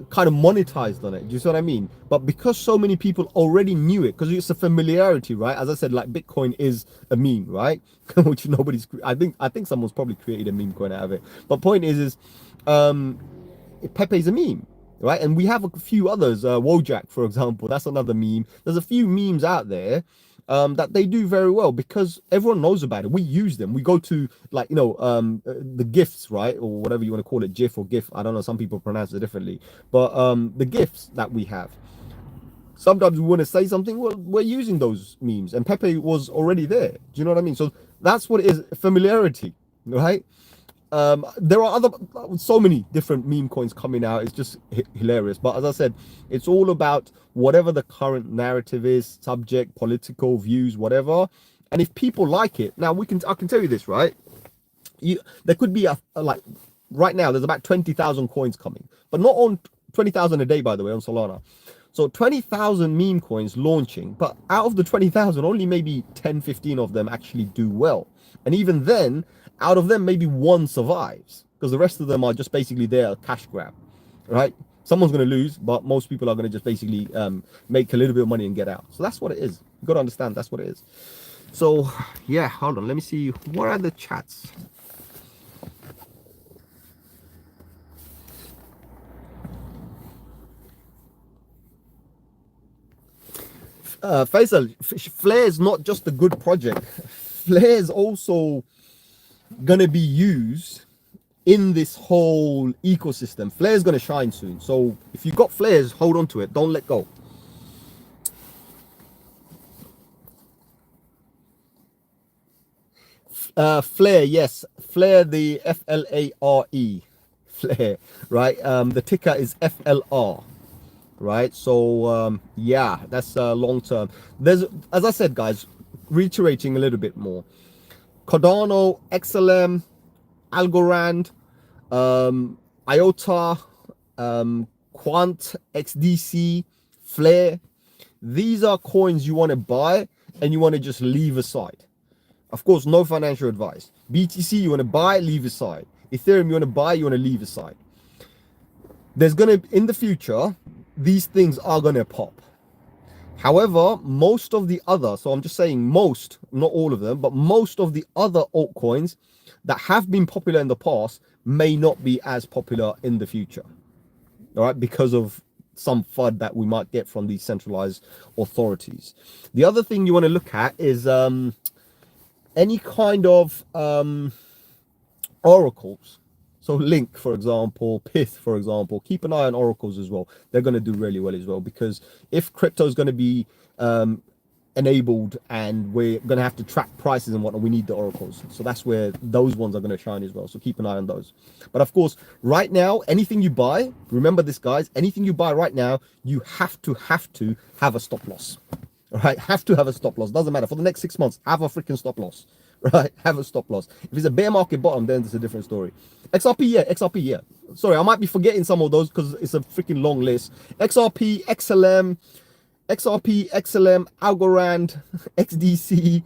kind of monetized on it. Do you see what I mean? But because so many people already knew it, because it's a familiarity, right? As I said, like Bitcoin is a meme, right? Which nobody's... I think someone's probably created a meme coin out of it. But point is Pepe's a meme, right? And we have a few others. Wojak, for example, that's another meme. There's a few memes out there that they do very well because everyone knows about it. We use them. We go to, like, you know, the GIFs, right? Or whatever you want to call it, GIF or GIF. I don't know. Some people pronounce it differently. But the GIFs that we have, sometimes we want to say something, well, we're using those memes. And Pepe was already there. Do you know what I mean? So that's what it is, familiarity, right? There are so many different meme coins coming out. It's just hilarious. But as I said, it's all about whatever the current narrative is, subject, political views, whatever. And if people like it, now I can tell you this, right? There could be like right now, there's about 20,000 coins coming, but not on 20,000 a day, by the way, on Solana. So 20,000 meme coins launching, but out of the 20,000, only maybe 10, 15 of them actually do well. And even then, out of them, maybe one survives because the rest of them are just basically there, a cash grab, right? Someone's going to lose, but most people are going to just basically make a little bit of money and get out. So that's what it is. You got to understand that's what it is. So yeah, hold on. Let me see. What are the chats? Faisal, Flare is not just a good project. Flare is also going to be used in this whole ecosystem. Flare is going to shine soon. So if you got flares, hold on to it. Don't let go. Flare, yes. Flare, the FLARE. Flare, right? The ticker is FLR. Right, so yeah, that's long term. There's, as I said, guys, reiterating a little bit more, Cardano, XLM, Algorand, IOTA, Quant, XDC, Flare. These are coins you want to buy and you want to just leave aside. Of course, no financial advice. BTC, you want to buy, leave aside. Ethereum, you want to buy, you want to leave aside. There's going to, in the future, these things are going to pop. However, most of the other, so I'm just saying most, not all of them, but most of the other altcoins that have been popular in the past may not be as popular in the future. All right, because of some FUD that we might get from these centralized authorities. The other thing you want to look at is any kind of oracles. So Link, for example, Pith, for example, keep an eye on oracles as well. They're going to do really well as well, because if crypto is going to be enabled and we're going to have to track prices and whatnot, we need the oracles. So that's where those ones are going to shine as well. So keep an eye on those. But of course, right now, anything you buy, remember this, guys, anything you buy right now, you have to have a stop loss. All right, have to have a stop loss. Doesn't matter. For the next 6 months, have a freaking stop loss. Right, have a stop loss. If it's a bear market bottom, then it's a different story. XRP, yeah, XRP, yeah. Sorry, I might be forgetting some of those because it's a freaking long list. XRP, XLM, Algorand, XDC,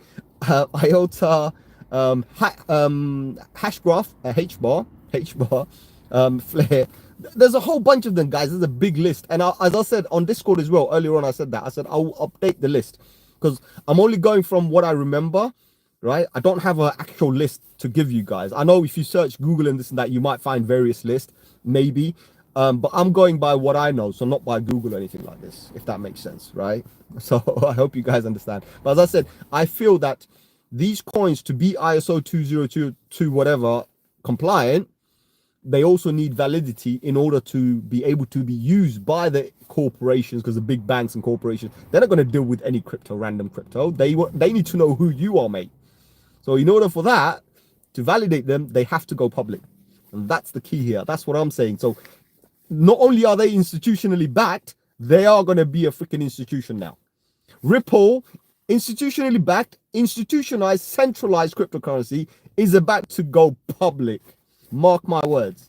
IOTA, Hashgraph, HBAR, Flare. There's a whole bunch of them, guys. There's a big list. And as I said on Discord as well, earlier on I said that. I said I'll update the list because I'm only going from what I remember. Right, I don't have an actual list to give you guys. I know if you search Google and this and that, you might find various lists, maybe, but I'm going by what I know, so not by Google or anything like this, if that makes sense, right? So I hope you guys understand. But as I said, I feel that these coins, to be ISO2002 whatever compliant, they also need validity in order to be able to be used by the corporations, because the big banks and corporations, they're not going to deal with any crypto, random crypto. They need to know who you are, mate. So in order for that, to validate them, they have to go public. And that's the key here. That's what I'm saying. So not only are they institutionally backed, they are going to be a freaking institution now. Ripple, institutionally backed, institutionalized, centralized cryptocurrency, is about to go public. Mark my words.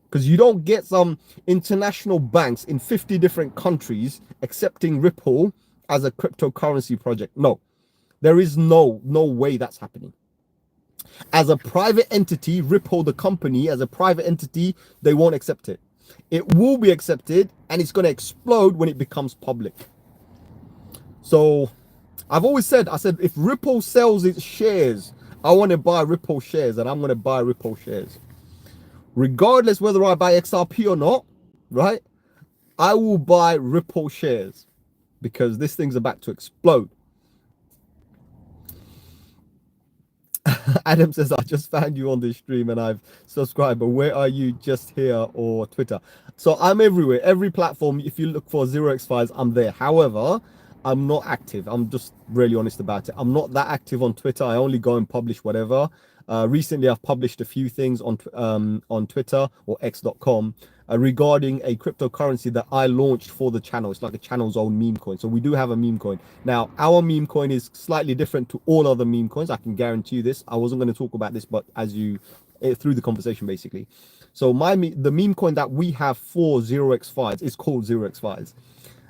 Because you don't get some international banks in 50 different countries accepting Ripple as a cryptocurrency project. No. There is no way that's happening. As a private entity, Ripple, the company, as a private entity, they won't accept it. It will be accepted and it's going to explode when it becomes public. So I've always said, I said, if Ripple sells its shares, I want to buy Ripple shares, and I'm going to buy Ripple shares. Regardless whether I buy XRP or not, right? I will buy Ripple shares because this thing's about to explode. Adam says, I just found you on this stream and I've subscribed, but where are you? Just here or Twitter? So I'm everywhere, every platform. If you look for 0x Files, I'm there. However, I'm not active. I'm just really honest about it. I'm not that active on Twitter. I only go and publish whatever. Recently, I've published a few things on Twitter or x.com regarding a cryptocurrency that I launched for the channel. It's like a channel's own meme coin. So we do have a meme coin. Now, our meme coin is slightly different to all other meme coins. I can guarantee you this. I wasn't going to talk about this, but as you through the conversation, basically. So the meme coin that we have for 0x Files is called 0x Files.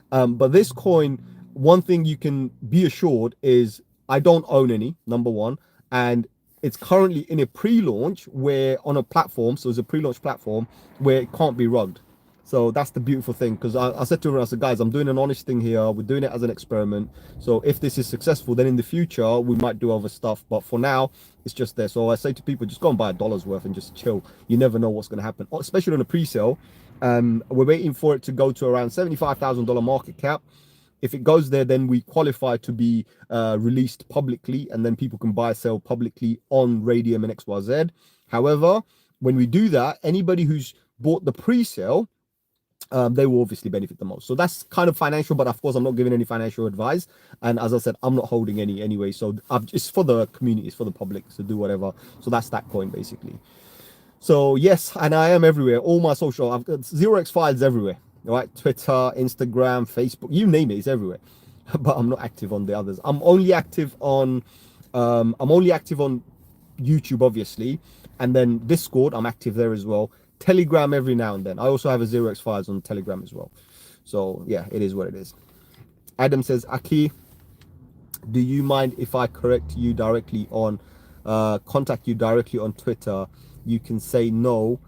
But this coin, one thing you can be assured is I don't own any, number one. and it's currently in a pre-launch where on a platform, so it's a pre-launch platform where it can't be rugged. So that's the beautiful thing, because I said to everyone, I said, guys, I'm doing an honest thing here. We're doing it as an experiment. So if this is successful, then in the future, we might do other stuff. But for now, it's just there. So I say to people, just go and buy $1 worth and just chill. You never know what's going to happen, especially on a pre-sale. We're waiting for it to go to around $75,000 market cap. If it goes there, then we qualify to be released publicly, and then people can buy, sell publicly on Radium and XYZ. However, when we do that, anybody who's bought the pre-sale, they will obviously benefit the most. So that's kind of financial, but of course I'm not giving any financial advice. And as I said, I'm not holding any anyway. So it's for the community, it's for the public to do whatever. So that's that coin basically. So yes, and I am everywhere. All my social, I've got 0x files everywhere. All right, Twitter, Instagram, Facebook, you name it, it's everywhere. But I'm not active on the others. I'm only active on YouTube, obviously, and then Discord. I'm active there as well. Telegram every now and then. I also have a 0x files on Telegram as well. So yeah, it is what it is. Adam says, Aki, do you mind if I contact you directly on Twitter? You can say no.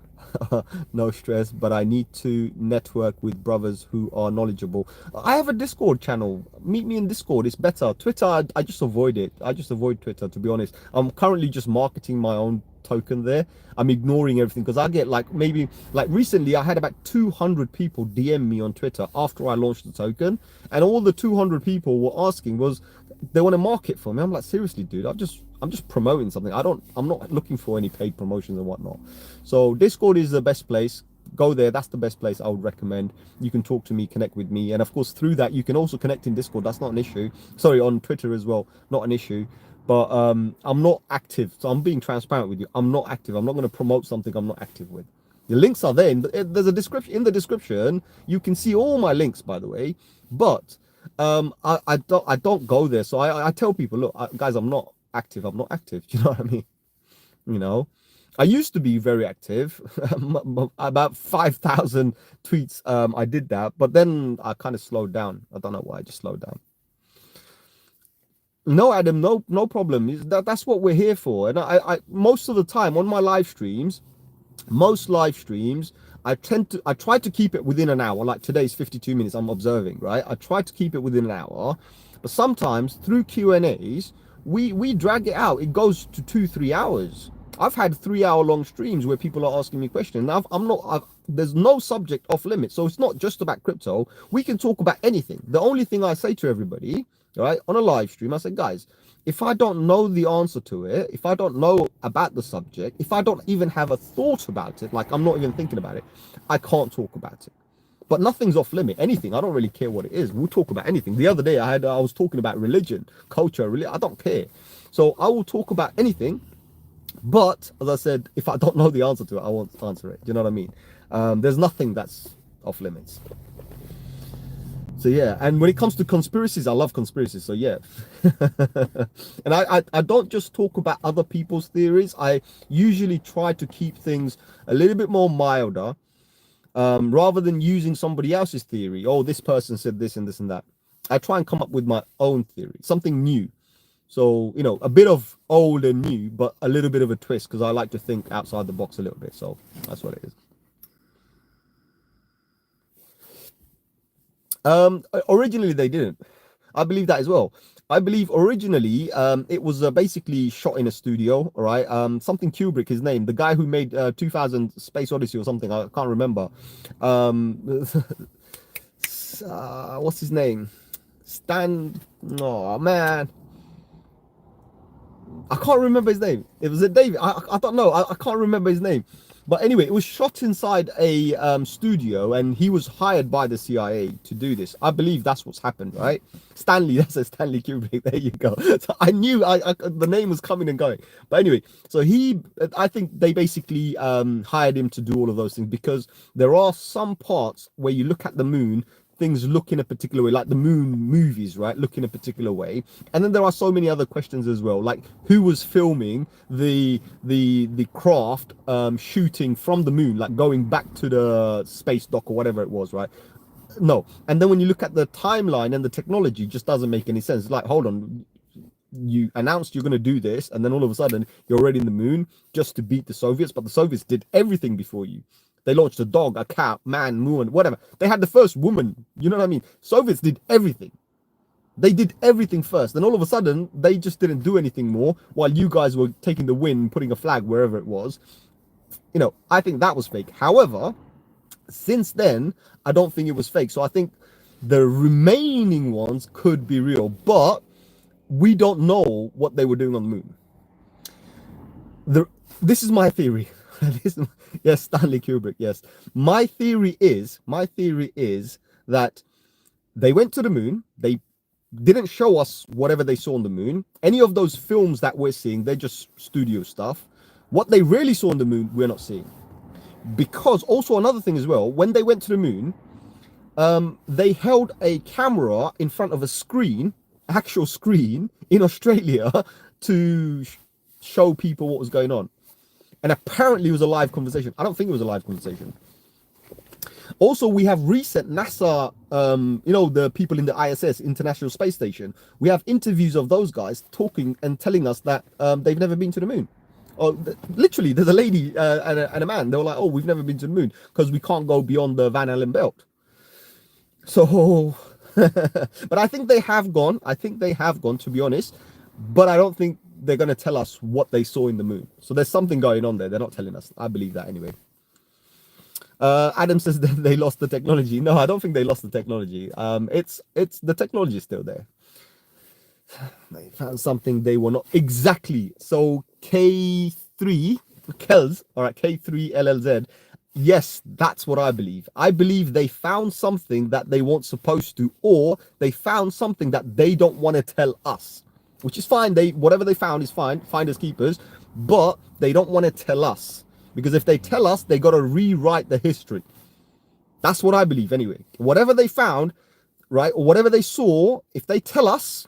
No stress, but I need to network with brothers who are knowledgeable. I have a Discord channel. Meet me in Discord. It's better. Twitter, I just avoid it. I just avoid Twitter, to be honest. I'm currently just marketing my own token there. I'm ignoring everything because I get maybe recently I had about 200 people DM me on Twitter after I launched the token, and all the 200 people were asking was they want to market for me. I'm like, seriously, dude, I'm just promoting something. I'm not looking for any paid promotions and whatnot. So Discord is the best place. Go there. That's the best place I would recommend. You can talk to me, connect with me, and of course through that you can also connect in Discord. That's not an issue. Sorry, on Twitter as well, not an issue. But I'm not active, so I'm being transparent with you. I'm not active. I'm not going to promote something I'm not active with. The links are there. There's a description in the description. You can see all my links, by the way. But I don't go there. So I tell people, look, guys, I'm not active. I'm not active. Do you know what I mean? You know, I used to be very active. About 5,000 tweets. I did that, but then I kind of slowed down. I don't know why. I just slowed down. No, Adam, no problem. That's what we're here for. And I most of the time on my live streams, I try to keep it within an hour. Like today's 52 minutes, I'm observing, right? I try to keep it within an hour, but sometimes through Q&As, we drag it out. It goes to 2-3 hours. I've had 3-hour long streams where people are asking me questions. Now there's no subject off limits. So it's not just about crypto. We can talk about anything. The only thing I say to everybody, right, on a live stream, I say, guys, if I don't know the answer to it, if I don't know about the subject, if I don't even have a thought about it, like I'm not even thinking about it, I can't talk about it. But nothing's off limit. Anything, I don't really care what it is. We'll talk about anything. The other day I was talking about religion, culture, I don't care. So I will talk about anything. But as I said, if I don't know the answer to it, I won't answer it. Do you know what I mean? There's nothing that's off limits. So yeah, and when it comes to conspiracies, I love conspiracies. So yeah, and I don't just talk about other people's theories. I usually try to keep things a little bit more milder, rather than using somebody else's theory. Oh, this person said this and this and that. I try and come up with my own theory, something new. So, you know, a bit of old and new, but a little bit of a twist, because I like to think outside the box a little bit. So that's what it is. Originally they didn't. I believe that as well. I believe originally it was basically shot in a studio, all right? Something Kubrick, his name, the guy who made 2000 Space Odyssey or something, I can't remember. What's his name? Oh man, I can't remember his name. It was a David. I don't know. I can't remember his name. But anyway, it was shot inside a studio, and he was hired by the CIA to do this. I believe that's what's happened, right? Stanley, that's a Stanley Kubrick. There you go. So I knew the name was coming and going. But anyway, so I think they basically hired him to do all of those things, because there are some parts where you look at the moon, things look in a particular way, like the moon movies, right, look in a particular way. And then there are so many other questions as well, like who was filming the craft shooting from the moon, like going back to the space dock or whatever it was, right? No. And then when you look at the timeline and the technology, just doesn't make any sense. Like, hold on, you announced you're going to do this, and then all of a sudden you're already in the moon just to beat the Soviets. But the Soviets did everything before you. They launched a dog, a cat, man, moon, whatever. They had the first woman. You know what I mean? Soviets did everything. They did everything first. Then all of a sudden, they just didn't do anything more while you guys were taking the win, putting a flag wherever it was. You know, I think that was fake. However, since then, I don't think it was fake. So I think the remaining ones could be real. But we don't know what they were doing on the moon. This is my theory. Yes, Stanley Kubrick, yes. My theory is that they went to the moon. They didn't show us whatever they saw on the moon. Any of those films that we're seeing, they're just studio stuff. What they really saw on the moon, we're not seeing. Because also another thing as well, when they went to the moon, they held a camera in front of a screen, actual screen in Australia to show people what was going on. And apparently it was a live conversation. I don't think it was a live conversation. Also, we have recent NASA, you know, the people in the ISS, International Space Station. We have interviews of those guys talking and telling us that they've never been to the moon. Or literally, there's a lady and a man. They were like, oh, we've never been to the moon because we can't go beyond the Van Allen belt. So, but I think they have gone. I think they have gone, to be honest. But I don't think they're going to tell us what they saw in the moon. So there's something going on there. They're not telling us. I believe that anyway. Adam says that they lost the technology. No, I don't think they lost the technology. It's the technology is still there. They found something they were not exactly. So K3 Kells, all right, K3LLZ. Yes, that's what I believe. I believe they found something that they weren't supposed to, or they found something that they don't want to tell us, which is fine. Whatever they found is fine, finders keepers, but they don't want to tell us, because if they tell us, they got to rewrite the history. That's what I believe anyway. Whatever they found, right, or whatever they saw, if they tell us,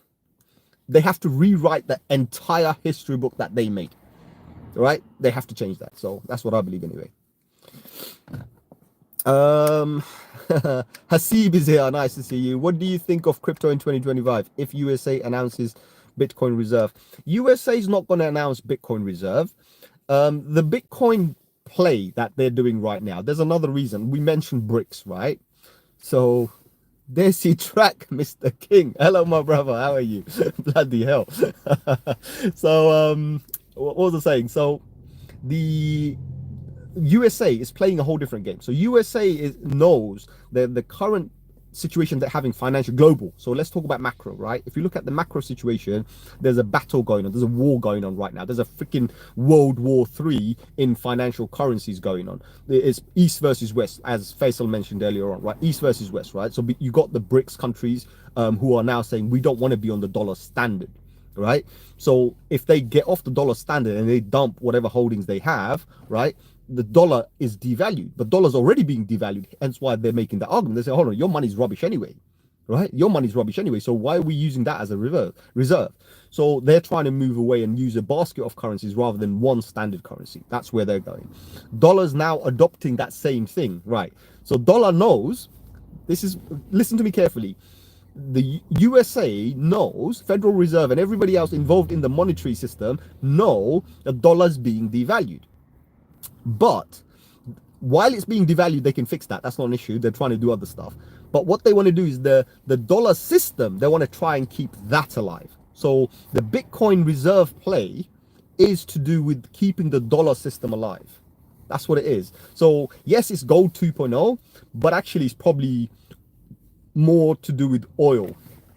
they have to rewrite the entire history book that they made, right? They have to change that. So that's what I believe anyway. Hasib is here. Nice to see you. What do you think of crypto in 2025 if USA announces Bitcoin reserve? USA is not going to announce Bitcoin reserve. The Bitcoin play that they're doing right now, there's another reason. We mentioned BRICS, right? So there's the track, Mr. King. Hello, my brother. How are you? Bloody hell. So what was I saying? So the USA is playing a whole different game. So USA knows the current situation they're having financial global. So let's talk about macro, right? If you look at the macro situation, there's a battle going on. There's a war going on right now. There's a freaking World War III in financial currencies going on. It's East versus West, as Faisal mentioned earlier on, right? East versus West, right? So you got the BRICS countries who are now saying we don't want to be on the dollar standard, right? So if they get off the dollar standard and they dump whatever holdings they have, right, the dollar is devalued. The dollar's already being devalued, hence why they're making the argument. They say, hold on, your money's rubbish anyway, right? Your money's rubbish anyway, so why are we using that as a reserve? So they're trying to move away and use a basket of currencies rather than one standard currency. That's where they're going. Dollar's now adopting that same thing, right? So dollar knows, listen to me carefully, the USA knows, Federal Reserve and everybody else involved in the monetary system know the dollar's being devalued. But while it's being devalued, they can fix that. That's not an issue. They're trying to do other stuff. But what they want to do is the dollar system, they want to try and keep that alive. So the Bitcoin reserve play is to do with keeping the dollar system alive. That's what it is. So yes, it's gold 2.0, but actually it's probably more to do with oil.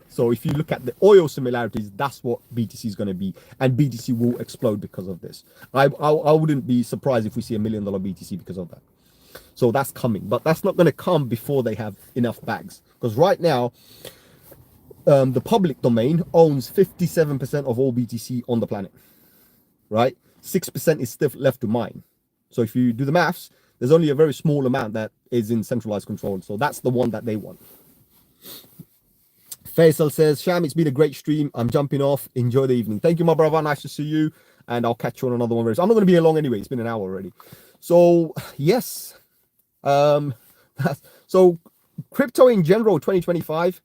So if you look at the oil similarities, that's what BTC is going to be, and BTC will explode because of this. I wouldn't be surprised if we see $1 million BTC because of that. So that's coming, but that's not going to come before they have enough bags, because right now the public domain owns 57% of all BTC on the planet, right? 6% is still left to mine. So if you do the maths, there's only a very small amount that is in centralized control. So that's the one that they want. Faisal says, Sham, it's been a great stream. I'm jumping off. Enjoy the evening. Thank you, my brother. Nice to see you. And I'll catch you on another one very soon. I'm not going to be here long anyway. It's been an hour already. So, yes. So, crypto in general, 2025.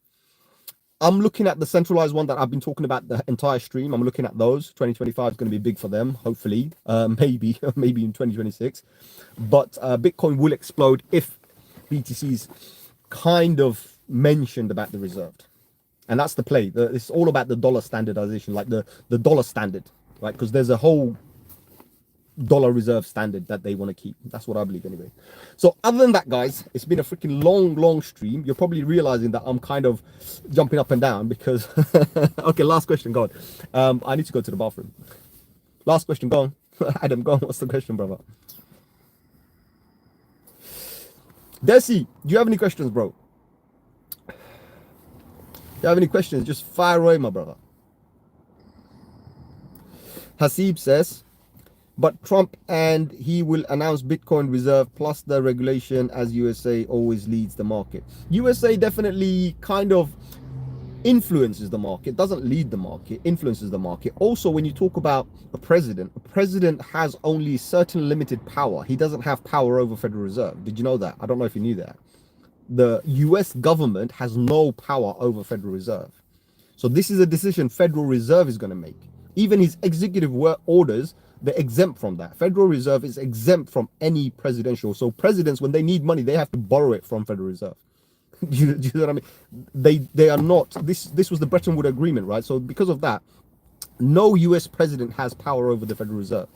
I'm looking at the centralized one that I've been talking about the entire stream. I'm looking at those. 2025 is going to be big for them, hopefully. Maybe in 2026. But Bitcoin will explode if BTC's kind of mentioned about the reserved. And that's the play. It's all about the dollar standardization, like the dollar standard, right? Because there's a whole dollar reserve standard that they want to keep. That's what I believe anyway. So other than that, guys, it's been a freaking long stream. You're probably realizing that I'm kind of jumping up and down because okay, last question, go on. I need to go to the bathroom. Last question, go on. Adam, go on. What's the question, brother? Desi, do you have any questions, bro? Do you have any questions? Just fire away, my brother. Hasib says, but Trump and he will announce Bitcoin reserve plus the regulation as USA always leads the market. USA definitely kind of influences the market, doesn't lead the market, influences the market. Also, when you talk about a president has only certain limited power. He doesn't have power over Federal Reserve. Did you know that? I don't know if you knew that. The US government has no power over Federal Reserve. So this is a decision Federal Reserve is going to make. Even his executive orders, they're exempt from that. Federal Reserve is exempt from any presidential. So presidents, when they need money, they have to borrow it from Federal Reserve. Do you know what I mean? They are not. This was the Bretton Woods Agreement, right? So because of that, no US president has power over the Federal Reserve.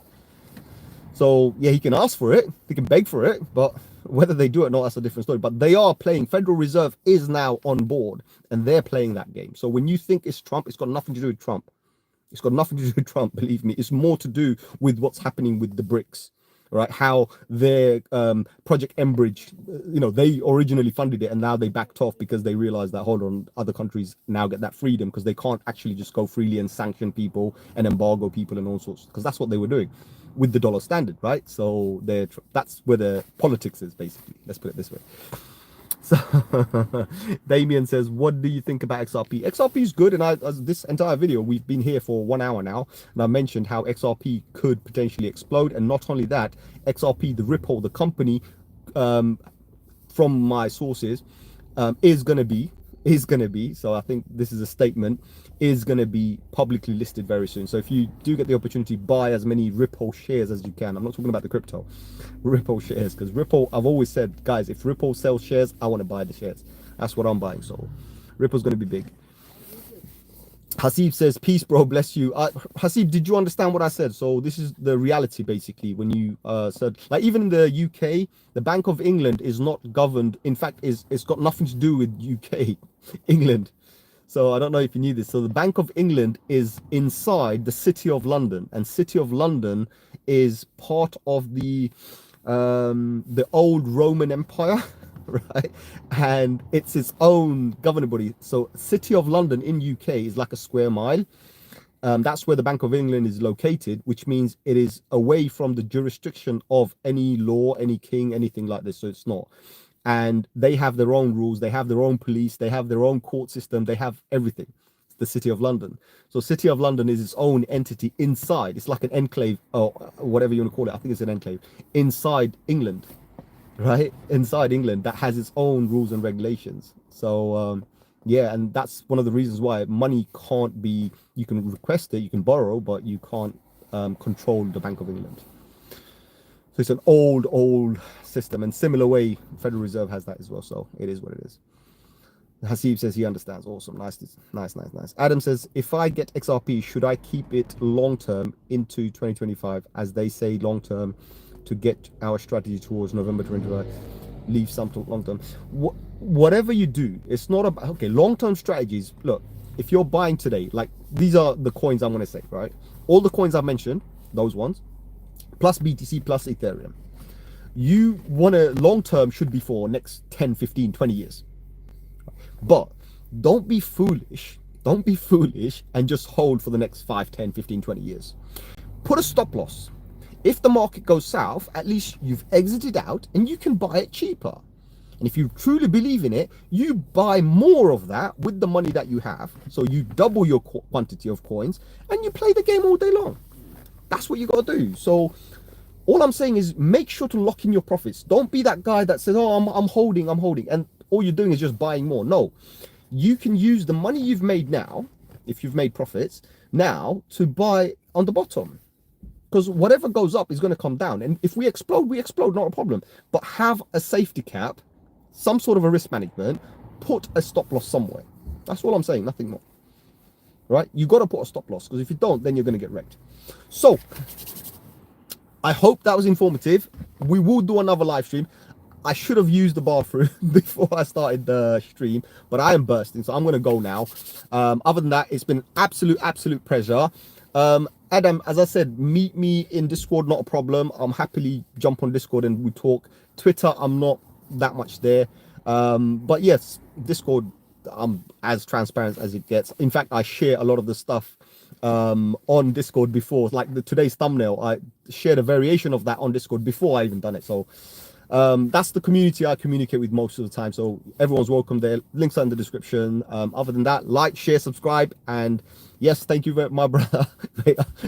So yeah, he can ask for it, he can beg for it, but whether they do it or not, that's a different story. But they are playing. Federal Reserve is now on board, and they're playing that game. So when you think it's Trump, it's got nothing to do with Trump. It's got nothing to do with Trump, believe me. It's more to do with what's happening with the BRICS, right? How their Project Enbridge, they originally funded it and now they backed off because they realized that, hold on, other countries now get that freedom because they can't actually just go freely and sanction people and embargo people and all sorts, because that's what they were doing with the dollar standard, right? So that's where the politics is, basically. Let's put it this way. So Damien says, what do you think about XRP? XRP is good, and this entire video, we've been here for 1 hour now, and I mentioned how XRP could potentially explode. And not only that, XRP, the Ripple, the company, from my sources, is going to be, so I think this is a statement, is going to be publicly listed very soon. So if you do get the opportunity, buy as many Ripple shares as you can. I'm not talking about the crypto, Ripple shares, because Ripple, I've always said, guys, if Ripple sells shares, I want to buy the shares. That's what I'm buying. So Ripple's going to be big. Hasib says, peace, bro, bless you. Hasib, did you understand what I said? So this is the reality, basically, when you said, like, even in the UK, the Bank of England is not governed. In fact, it's got nothing to do with UK, England. So I don't know if you knew this. So the Bank of England is inside the City of London, and City of London is part of the old Roman Empire, right? And it's its own governing body. So City of London in UK is like a square mile. That's where the Bank of England is located, which means it is away from the jurisdiction of any law, any king, anything like this. So it's not. And they have their own rules, they have their own police, they have their own court system, they have everything. It's the City of London. So City of London is its own entity inside. It's like an enclave, or whatever you want to call it. I think it's an enclave inside England, right? Inside England, that has its own rules and regulations. So yeah, and that's one of the reasons why money can't be, you can request it, you can borrow, but you can't control the Bank of England. So it's an old system, and similar way Federal Reserve has that as well. So it is what it is. Hasib says he understands. Awesome. Nice. Adam says, if I get XRP, should I keep it long term into 2025, as they say long term, to get our strategy towards November 2025? Leave some to long term. Whatever you do, it's not about, okay, long term strategies. Look, if you're buying today, like, these are the coins I'm going to say, right? All the coins I mentioned, those ones, plus BTC, plus Ethereum. You want to, long term should be for next 10, 15, 20 years. But don't be foolish. Don't be foolish and just hold for the next 5, 10, 15, 20 years. Put a stop loss. If the market goes south, at least you've exited out and you can buy it cheaper. And if you truly believe in it, you buy more of that with the money that you have. So you double your quantity of coins and you play the game all day long. That's what you got to do. So all I'm saying is make sure to lock in your profits. Don't be that guy that says, oh, I'm holding, and all you're doing is just buying more. No, you can use the money you've made now, if you've made profits now, to buy on the bottom, because whatever goes up is going to come down, and if we explode, not a problem. But have a safety cap, some sort of a risk management, put a stop loss somewhere. That's all I'm saying, nothing more. Right? You got to put a stop loss, because if you don't, then you're going to get wrecked. So I hope that was informative. We will do another live stream. I should have used the bathroom before I started the stream, but I am bursting, so I'm going to go now. Other than that, it's been absolute pleasure. Adam, as I said, meet me in Discord, not a problem. I'm happily jump on Discord and we talk. Twitter, I'm not that much there. But yes, Discord, I'm as transparent as it gets. In fact, I share a lot of the stuff on Discord before, like today's thumbnail. I shared a variation of that on Discord before I even done it. So that's the community I communicate with most of the time, so everyone's welcome there. Links are in the description. Other than that, like, share, subscribe, and yes, thank you very much, my brother.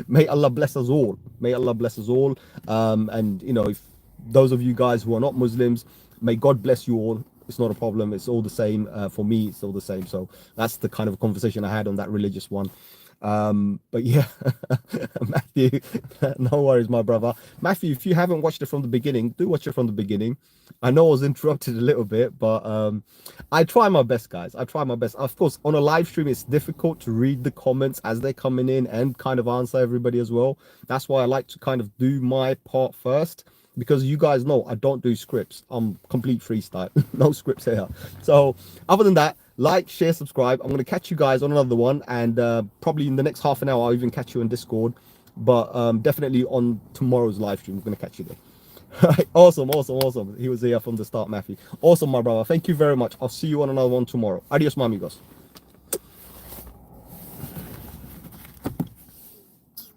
May Allah bless us all. May Allah bless us all. And you know, if those of you guys who are not Muslims, may God bless you all. It's not a problem. It's all the same. For me, it's all the same. So that's the kind of conversation I had on that religious one. But yeah, Matthew, no worries, my brother. Matthew, if you haven't watched it from the beginning, do watch it from the beginning. I know I was interrupted a little bit, but I try my best, guys. I try my best. Of course, on a live stream, it's difficult to read the comments as they're coming in and kind of answer everybody as well. That's why I like to kind of do my part first, because you guys know I don't do scripts. I'm complete freestyle. No scripts here. So other than that, like, share, subscribe. I'm going to catch you guys on another one, and probably in the next half an hour I'll even catch you on Discord, but definitely on tomorrow's live stream I'm going to catch you there. All right, awesome. He was here from the start, Matthew. Awesome, my brother. Thank you very much. I'll see you on another one tomorrow. Adios, my amigos.